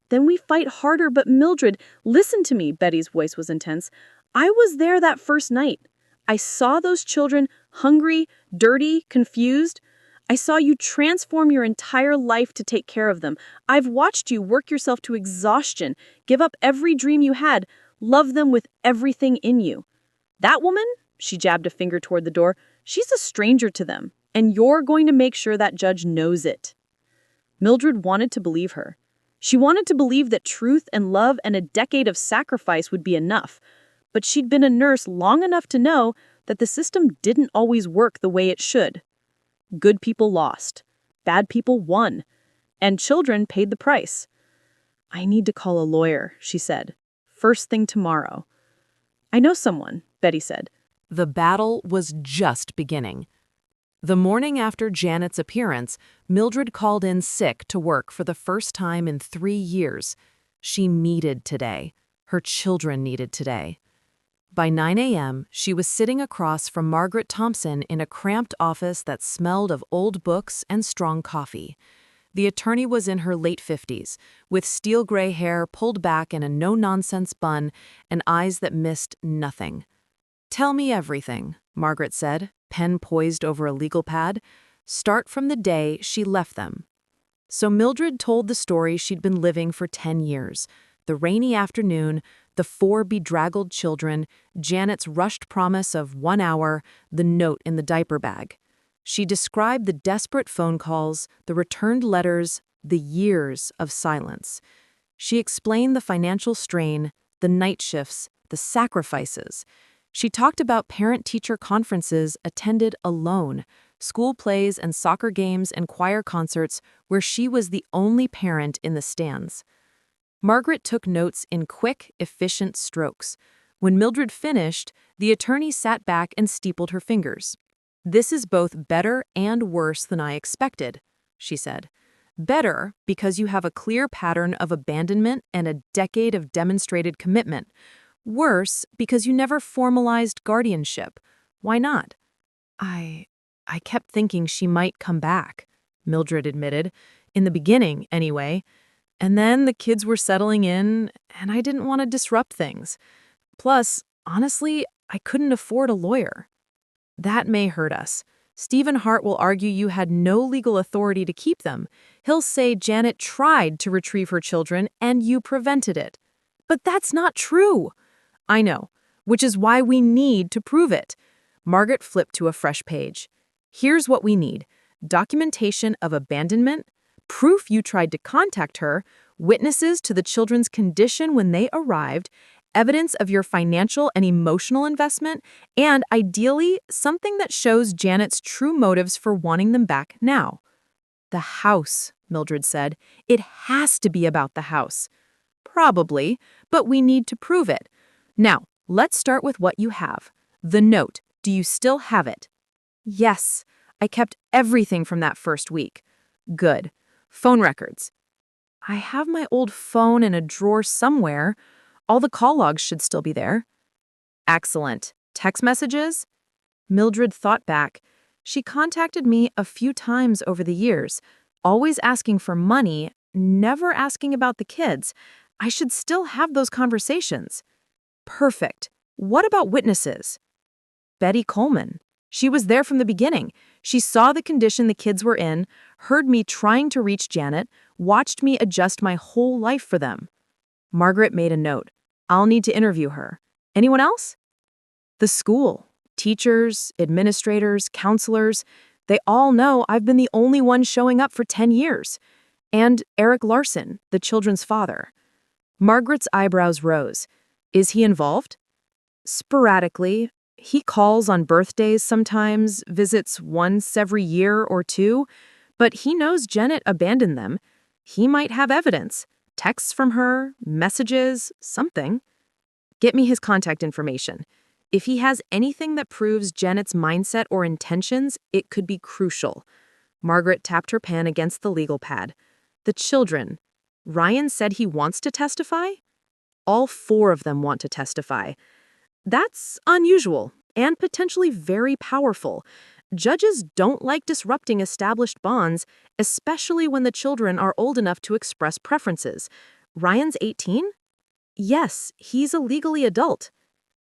[SPEAKER 3] "Then we fight harder, but Mildred, listen to me," Betty's voice was intense. "I was there that first night. I saw those children hungry, dirty, confused. I saw you transform your entire life to take care of them. I've watched you work yourself to exhaustion, give up every dream you had, love them with everything in you. That woman," she jabbed a finger toward the door, "she's a stranger to them, and you're going to make sure that judge knows it." Mildred wanted to believe her. She wanted to believe that truth and love and a decade of sacrifice would be enough, but she'd been a nurse long enough to know that the system didn't always work the way it should. Good people lost, bad people won, and children paid the price. "I need to call a lawyer," she said, "first thing tomorrow." "I know someone," Betty said.
[SPEAKER 1] The battle was just beginning. The morning after Janet's appearance, Mildred called in sick to work for the first time in 3 years. She needed today. Her children needed today. By 9 a.m., she was sitting across from Margaret Thompson in a cramped office that smelled of old books and strong coffee. The attorney was in her late 50s, with steel gray hair pulled back in a no-nonsense bun and eyes that missed nothing. "Tell me everything," Margaret said, pen poised over a legal pad. "Start from the day she left them." So Mildred told the story she'd been living for 10 years. The rainy afternoon, the 4 bedraggled children, Janet's rushed promise of 1 hour, the note in the diaper bag. She described the desperate phone calls, the returned letters, the years of silence. She explained the financial strain, the night shifts, the sacrifices. She talked about parent-teacher conferences attended alone, school plays and soccer games and choir concerts where she was the only parent in the stands. Margaret took notes in quick, efficient strokes. When Mildred finished, the attorney sat back and steepled her fingers. "This is both better and worse than I expected," she said. "Better because you have a clear pattern of abandonment and a decade of demonstrated commitment. Worse because you never formalized guardianship. Why not?" I kept thinking she might come back," Mildred admitted. "In the beginning, anyway. And then the kids were settling in, and I didn't want to disrupt things. Plus, honestly, I couldn't afford a lawyer." "That may hurt us. Stephen Hart will argue you had no legal authority to keep them. He'll say Janet tried to retrieve her children and you prevented it." "But that's not true." "I know, which is why we need to prove it." Margaret flipped to a fresh page. "Here's what we need: documentation of abandonment, proof you tried to contact her, witnesses to the children's condition when they arrived, evidence of your financial and emotional investment, and ideally, something that shows Janet's true motives for wanting them back now." "The house," Mildred said. "It has to be about the house." "Probably, but we need to prove it. Now, let's start with what you have. The note. Do you still have it?" "Yes. I kept everything from that first week." "Good. Phone records?" "I have my old phone in a drawer somewhere. All the call logs should still be there."
[SPEAKER 3] Excellent. Text messages? Mildred thought back. She contacted me a few times over the years, always asking for money, never asking about the kids. I should still have those conversations. Perfect. What about witnesses? Betty Coleman. She was there from the beginning. She saw the condition the kids were in, heard me trying to reach Janet, watched me adjust my whole life for them. Margaret made a note. I'll need to interview her. Anyone else? The school. Teachers, administrators, counselors. They all know I've been the only one showing up for 10 years. And Eric Larson, the children's father. Margaret's eyebrows rose. Is he involved? Sporadically. He calls on birthdays sometimes, visits once every year or two, but he knows Janet abandoned them. He might have evidence. Texts from her, messages, something. Get me his contact information. If he has anything that proves Janet's mindset or intentions, it could be crucial. Margaret tapped her pen against the legal pad. The children. Ryan said he wants to testify? All 4 of them want to testify. That's unusual and potentially very powerful. Judges don't like disrupting established bonds, especially when the children are old enough to express preferences. Ryan's 18? Yes, he's a legally adult,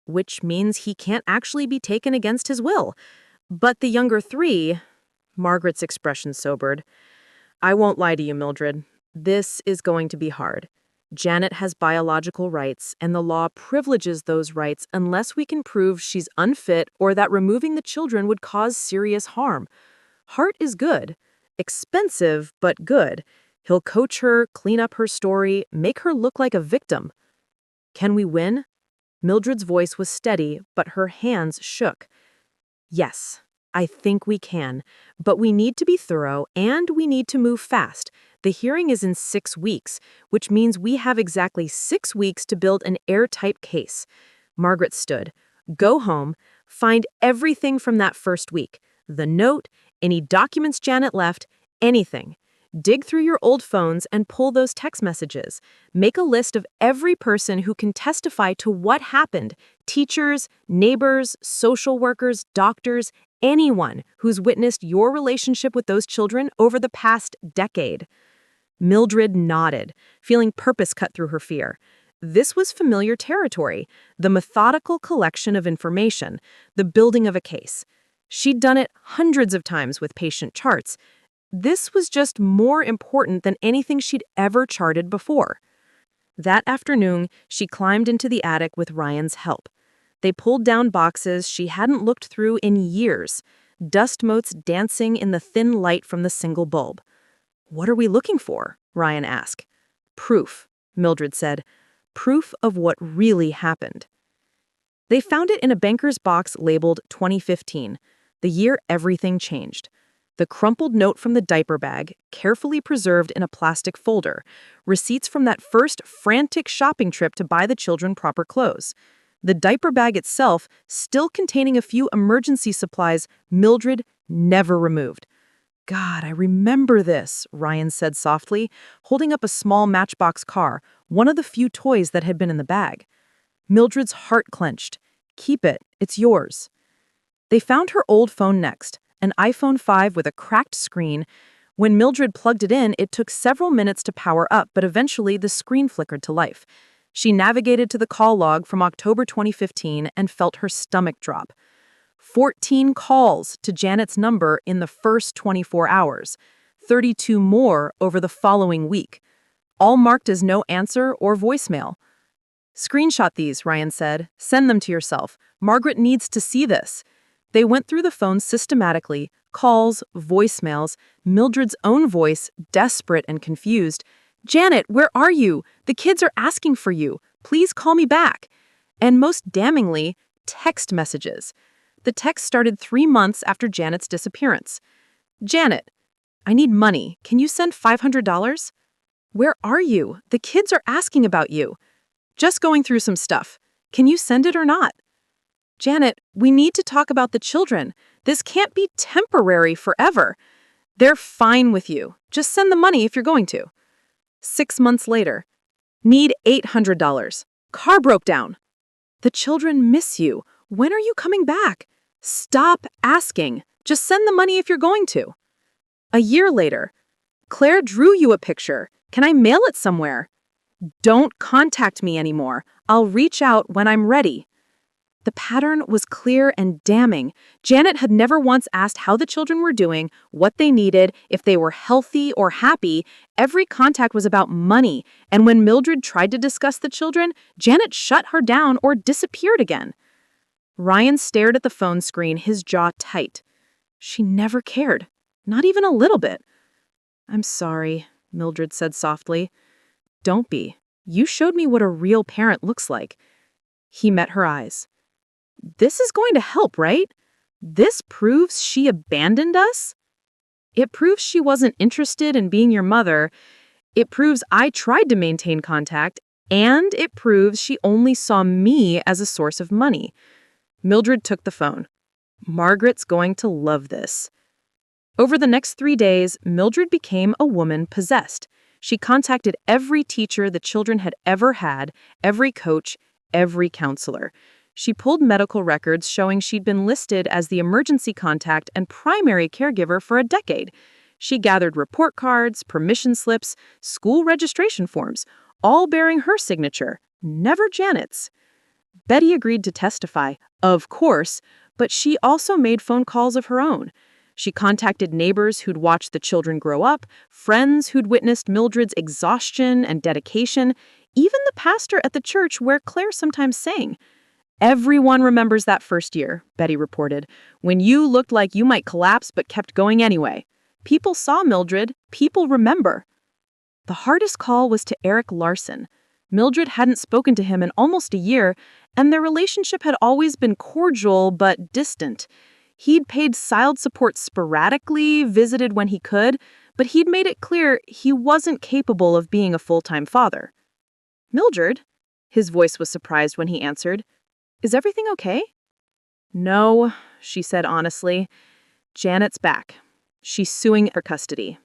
[SPEAKER 3] which means he can't actually be taken against his will. But the younger 3, Margaret's expression sobered. I won't lie to you, Mildred. This is going to be hard. Janet has biological rights, and the law privileges those rights unless we can prove she's unfit or that removing the children would cause serious harm. Hart is good. Expensive, but good. He'll coach her, clean up her story, make her look like a victim. Can we win? Mildred's voice was steady, but her hands shook. Yes, I think we can, but we need to be thorough and we need to move fast. The hearing is in 6 weeks, which means we have exactly 6 weeks to build an airtight case. Margaret stood. Go home, find everything from that first week. The note, any documents Janet left, anything. Dig through your old phones and pull those text messages. Make a list of every person who can testify to what happened. Teachers, neighbors, social workers, doctors, anyone who's witnessed your relationship with those children over the past decade. Mildred nodded, feeling purpose cut through her fear. This was familiar territory, the methodical collection of information, the building of a case. She'd done it hundreds of times with patient charts. This was just more important than anything she'd ever charted before. That afternoon, she climbed into the attic with Ryan's help. They pulled down boxes she hadn't looked through in years, dust motes dancing in the thin light from the single bulb. What are we looking for? Ryan asked. Proof, Mildred said. Proof of what really happened. They found it in a banker's box labeled 2015, the year everything changed. The crumpled note from the diaper bag, carefully preserved in a plastic folder, receipts from that first frantic shopping trip to buy the children proper clothes. The diaper bag itself still containing a few emergency supplies Mildred never removed. God, I remember this, Ryan said softly, holding up a small Matchbox car, one of the few toys that had been in the bag. Mildred's heart clenched. Keep it, it's yours. They found her old phone next, an iPhone 5 with a cracked screen. When Mildred plugged it in, it took several minutes to power up, but eventually the screen flickered to life. She navigated to the call log from October 2015 and felt her stomach drop. 14 calls to Janet's number in the first 24 hours, 32 more over the following week, all marked as no answer or voicemail. Screenshot these, Ryan said. Send them to yourself. Margaret needs to see this. They went through the phone systematically, calls, voicemails, Mildred's own voice, desperate and confused. Janet, where are you? The kids are asking for you. Please call me back. And most damningly, text messages. The text started 3 months after Janet's disappearance. Janet, I need money. Can you send $500? Where are you? The kids are asking about you. Just going through some stuff. Can you send it or not? Janet, we need to talk about the children. This can't be temporary forever. They're fine with you. Just send the money if you're going to. 6 months later. Need $800. Car broke down. The children miss you. When are you coming back? Stop asking. Just send the money if you're going to. A year later, Claire drew you a picture. Can I mail it somewhere? Don't contact me anymore. I'll reach out when I'm ready. The pattern was clear and damning. Janet had never once asked how the children were doing, what they needed, if they were healthy or happy. Every contact was about money, and when Mildred tried to discuss the children, Janet shut her down or disappeared again. Ryan stared at the phone screen, his jaw tight. She never cared, not even a little bit. "I'm sorry," Mildred said softly. "Don't be. You showed me what a real parent looks like." He met her eyes. "This is going to help, right? This proves she abandoned us? It proves she wasn't interested in being your mother. It proves I tried to maintain contact, and it proves she only saw me as a source of money." Mildred took the phone. "Margaret's going to love this." Over the next 3 days, Mildred became a woman possessed. She contacted every teacher the children had ever had, every coach, every counselor. She pulled medical records showing she'd been listed as the emergency contact and primary caregiver for a decade. She gathered report cards, permission slips, school registration forms, all bearing her signature, never Janet's. Betty agreed to testify, of course, but she also made phone calls of her own. She contacted neighbors who'd watched the children grow up, friends who'd witnessed Mildred's exhaustion and dedication, even the pastor at the church where Claire sometimes sang. "Everyone remembers that first year," Betty reported, "when you looked like you might collapse but kept going anyway. People saw Mildred. People remember." The hardest call was to Eric Larson. Mildred hadn't spoken to him in almost a year, and their relationship had always been cordial but distant. He'd paid child support sporadically, visited when he could, but he'd made it clear he wasn't capable of being a full-time father. "Mildred?" His voice was surprised when he answered. "Is everything okay?" "No," she said honestly. "Janet's back. She's suing her custody."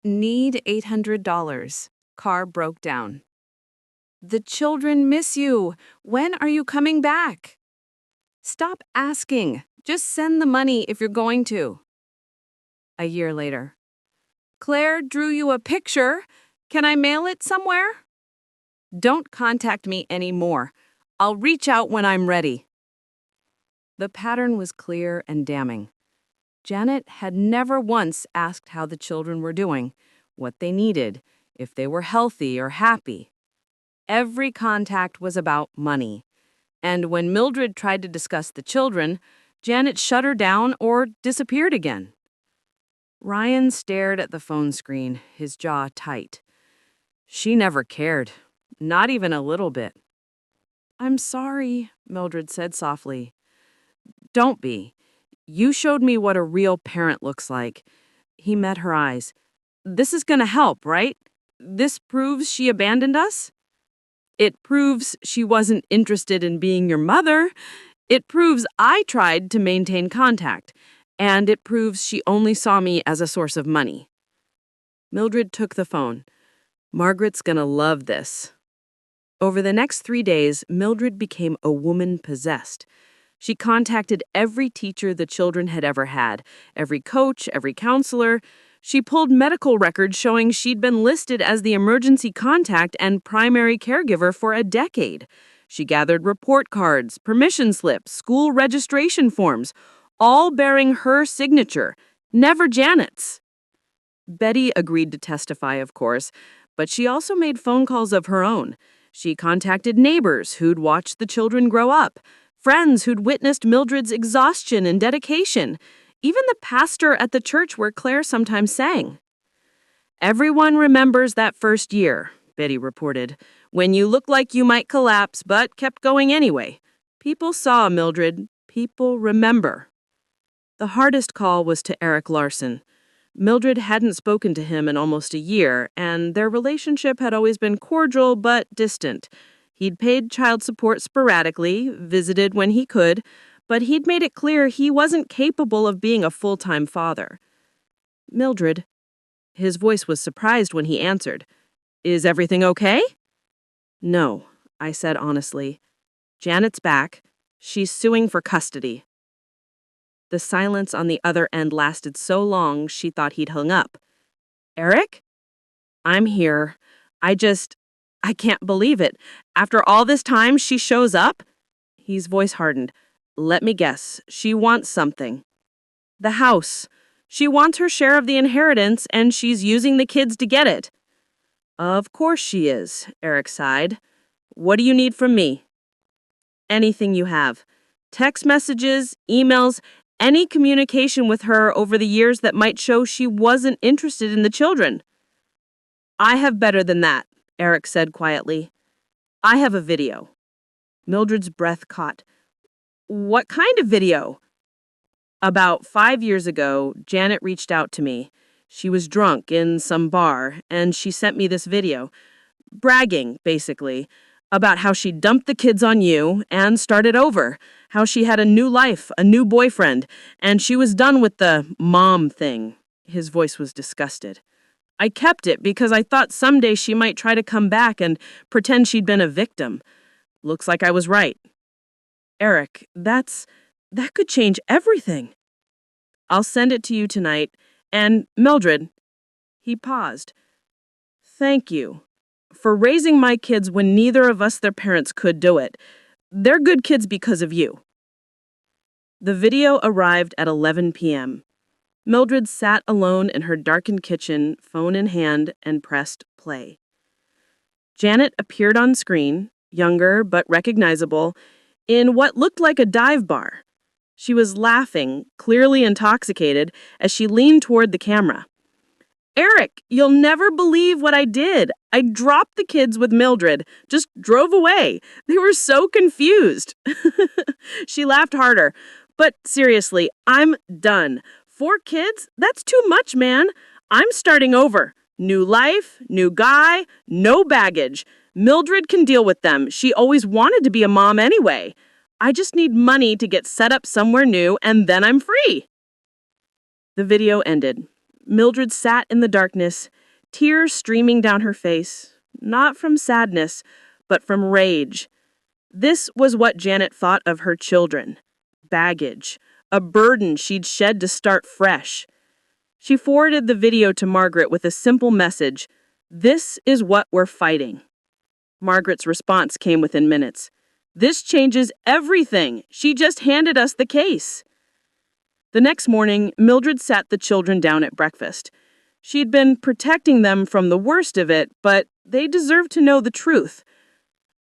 [SPEAKER 1] Need $800. Car broke down. The children miss you. When are you coming back? Stop asking. Just send the money if you're going to. A year later. Claire drew you a picture. Can I mail it somewhere? Don't contact me anymore. I'll reach out when I'm ready. The pattern was clear and damning. Janet had never once asked how the children were doing, what they needed, if they were healthy or happy. Every contact was about money. And when Mildred tried to discuss the children, Janet shut her down or disappeared again. Ryan stared at the phone screen, his jaw tight. She never cared, not even a little bit. "I'm sorry," Mildred said softly. "Don't be. You showed me what a real parent looks like." He met her eyes. "This is going to help, right? This proves she abandoned us? It proves she wasn't interested in being your mother. It proves I tried to maintain contact. And it proves she only saw me as a source of money." Mildred took the phone. "Margaret's going to love this." Over the next 3 days, Mildred became a woman possessed. She contacted every teacher the children had ever had, every coach, every counselor. She pulled medical records showing she'd been listed as the emergency contact and primary caregiver for a decade. She gathered report cards, permission slips, school registration forms, all bearing her signature, never Janet's. Betty agreed to testify, of course, but she also made phone calls of her own. She contacted neighbors who'd watched the children grow up, friends who'd witnessed Mildred's exhaustion and dedication, even the pastor at the church where Claire sometimes sang. "Everyone remembers that first year," Betty reported, "when you looked like you might collapse but kept going anyway. People saw Mildred. People remember." The hardest call was to Eric Larson. Mildred hadn't spoken to him in almost a year, and their relationship had always been cordial but distant. He'd paid child support sporadically, visited when he could, but he'd made it clear he wasn't capable of being a full-time father. "Mildred," his voice was surprised when he answered, "Is everything okay?" "No," I said honestly. Janet's back. She's suing for custody. The silence on the other end lasted so long she thought he'd hung up. Eric? I'm here. I can't believe it. After all this time, she shows up? His voice hardened. Let me guess. She wants something. The house. She wants her share of the inheritance, and she's using the kids to get it. Of course she is, Eric sighed. What do you need from me? Anything you have. Text messages, emails, any communication with her over the years that might show she wasn't interested in the children. I have better than that, Eric said quietly. I have a video. Mildred's breath caught. What kind of video? About 5 years ago, Janet reached out to me. She was drunk in some bar, and she sent me this video. Bragging, basically, about how she dumped the kids on you and started over, how she had a new life, a new boyfriend, and she was done with the mom thing. His voice was disgusted. I kept it because I thought someday she might try to come back and pretend she'd been a victim. Looks like I was right. Eric, that could change everything. I'll send it to you tonight. And, Mildred, he paused. Thank you for raising my kids when neither of us, their parents, could do it. They're good kids because of you. The video arrived at 11 p.m. Mildred sat alone in her darkened kitchen, phone in hand, and pressed play. Janet appeared on screen, younger but recognizable, in what looked like a dive bar. She was laughing, clearly intoxicated, as she leaned toward the camera. Eric, you'll never believe what I did. I dropped the kids with Mildred, just drove away. They were so confused. She laughed harder. But seriously, I'm done. 4 kids? That's too much, man. I'm starting over. New life, new guy, no baggage. Mildred can deal with them. She always wanted to be a mom anyway. I just need money to get set up somewhere new, and then I'm free. The video ended. Mildred sat in the darkness, tears streaming down her face, not from sadness, but from rage. This was what Janet thought of her children. Baggage, a burden she'd shed to start fresh. She forwarded the video to Margaret with a simple message, "This is what we're fighting." Margaret's response came within minutes. "This changes everything. She just handed us the case." The next morning, Mildred sat the children down at breakfast. She'd been protecting them from the worst of it, but they deserved to know the truth.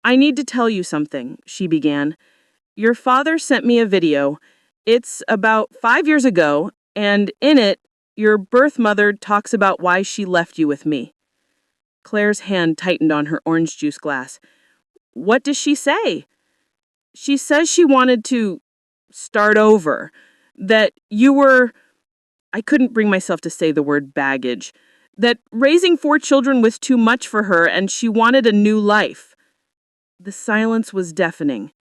[SPEAKER 1] "I need to tell you something," she began. "Your father sent me a video. It's about 5 years ago, and in it, your birth mother talks about why she left you with me." Claire's hand tightened on her orange juice glass. "What does she say?" "She says she wanted to start over. That you were," I couldn't bring myself to say the word baggage, "that raising 4 children was too much for her and she wanted a new life." The silence was deafening.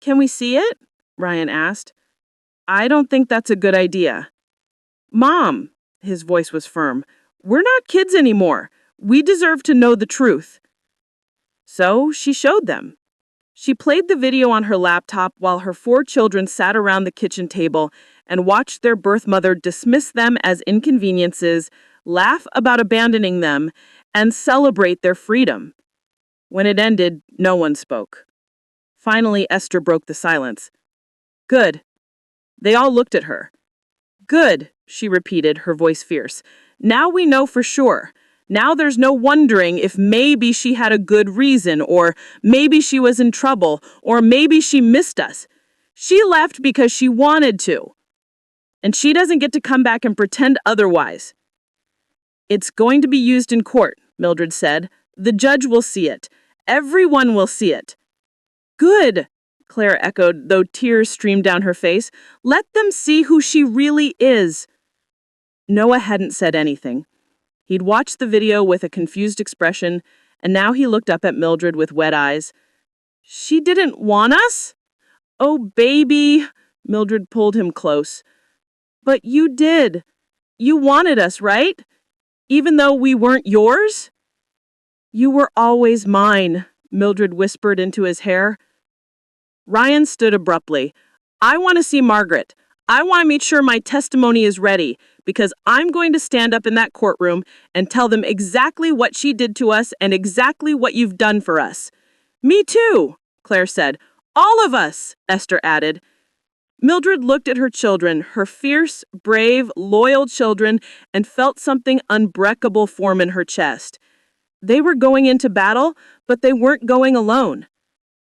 [SPEAKER 1] "Can we see it?" Ryan asked. "I don't think that's a good idea." "Mom," his voice was firm, "we're not kids anymore. We deserve to know the truth." So she showed them. She played the video on her laptop while her 4 children sat around the kitchen table and watched their birth mother dismiss them as inconveniences, laugh about abandoning them, and celebrate their freedom. When it ended, no one spoke. Finally, Esther broke the silence. "Good." They all looked at her. "Good," she repeated, her voice fierce. "Now we know for sure. Now there's no wondering if maybe she had a good reason, or maybe she was in trouble, or maybe she missed us. She left because she wanted to. And she doesn't get to come back and pretend otherwise." "It's going to be used in court," Mildred said. "The judge will see it. Everyone will see it." "Good," Claire echoed, though tears streamed down her face. "Let them see who she really is." Noah hadn't said anything. He'd watched the video with a confused expression, and now he looked up at Mildred with wet eyes. "She didn't want us?" "Oh, baby," Mildred pulled him close. "But you did. You wanted us, right? Even though we weren't yours?" "You were always mine," Mildred whispered into his hair.
[SPEAKER 2] Ryan stood abruptly. I want to see Margaret. I want to make sure my testimony is ready because I'm going to stand up in that courtroom and tell them exactly what she did to us and exactly what you've done for us. Me too, Claire said. All of us, Esther added. Mildred looked at her children, her fierce, brave, loyal children, and felt something unbreakable form in her chest. They were going into battle, but they weren't going alone.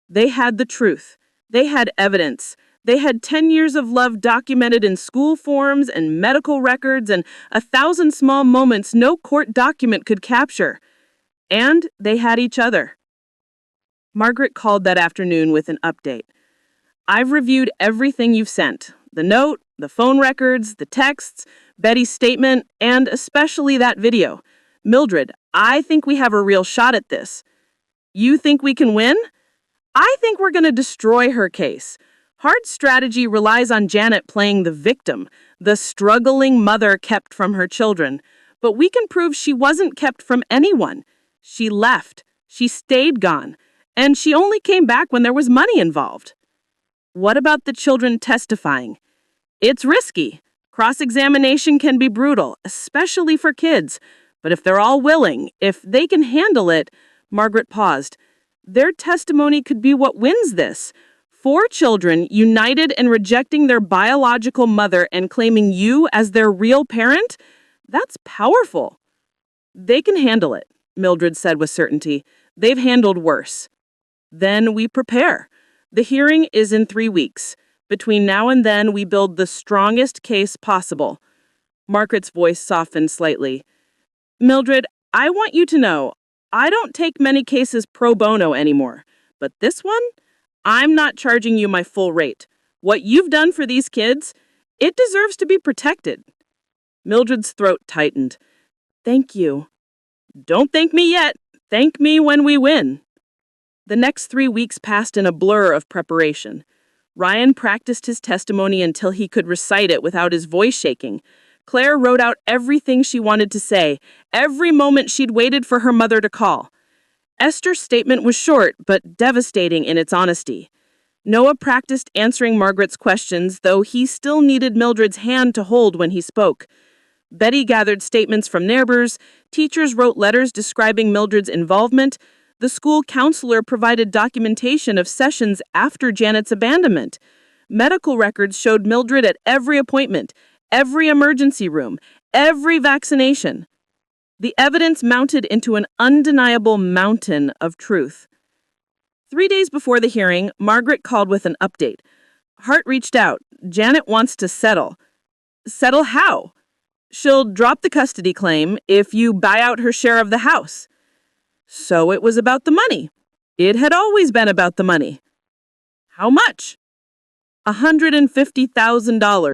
[SPEAKER 2] They had the truth. They had evidence. They had 10 years of love documented in school forms and medical records and 1,000 small moments no court document could capture. And they had each other. Margaret called that afternoon with an update. I've reviewed everything you've sent. The note, the phone records, the texts, Betty's statement, and especially that video. Mildred, I think we have a real shot at this. You think we can win? I think we're going to destroy her case. Hard strategy relies on Janet playing the victim, the struggling mother kept from her children. But we can prove she wasn't kept from anyone. She left. She stayed gone. And she only came back when there was money involved. What about the children testifying? It's risky. Cross-examination can be brutal, especially for kids. But if they're all willing, if they can handle it, Margaret paused. Their testimony could be what wins this. 4 children united in rejecting their biological mother and claiming you as their real parent? That's powerful. They can handle it, Mildred said with certainty. They've handled worse. Then we prepare. The hearing is in 3 weeks. Between now and then, we build the strongest case possible. Margaret's voice softened slightly. Mildred, I want you to know, I don't take many cases pro bono anymore. But this one, I'm not charging you my full rate. What you've done for these kids, it deserves to be protected. Mildred's throat tightened. Thank you. Don't thank me yet. Thank me when we win. The next 3 weeks passed in a blur of preparation. Ryan practiced his testimony until he could recite it without his voice shaking. Claire wrote out everything she wanted to say, every moment she'd waited for her mother to call. Esther's statement was short, but devastating in its honesty. Noah practiced answering Margaret's questions, though he still needed Mildred's hand to hold when he spoke. Betty gathered statements from neighbors, teachers wrote letters describing Mildred's involvement, the school counselor provided documentation of sessions after Janet's abandonment. Medical records showed Mildred at every appointment, every emergency room, every vaccination. The evidence mounted into an undeniable mountain of truth. 3 days before the hearing, Margaret called with an update. Hart reached out. Janet wants to settle. Settle how? She'll drop the custody claim if you buy out her share of the house. So it was about the money. It had always been about the money. How much? $150,000.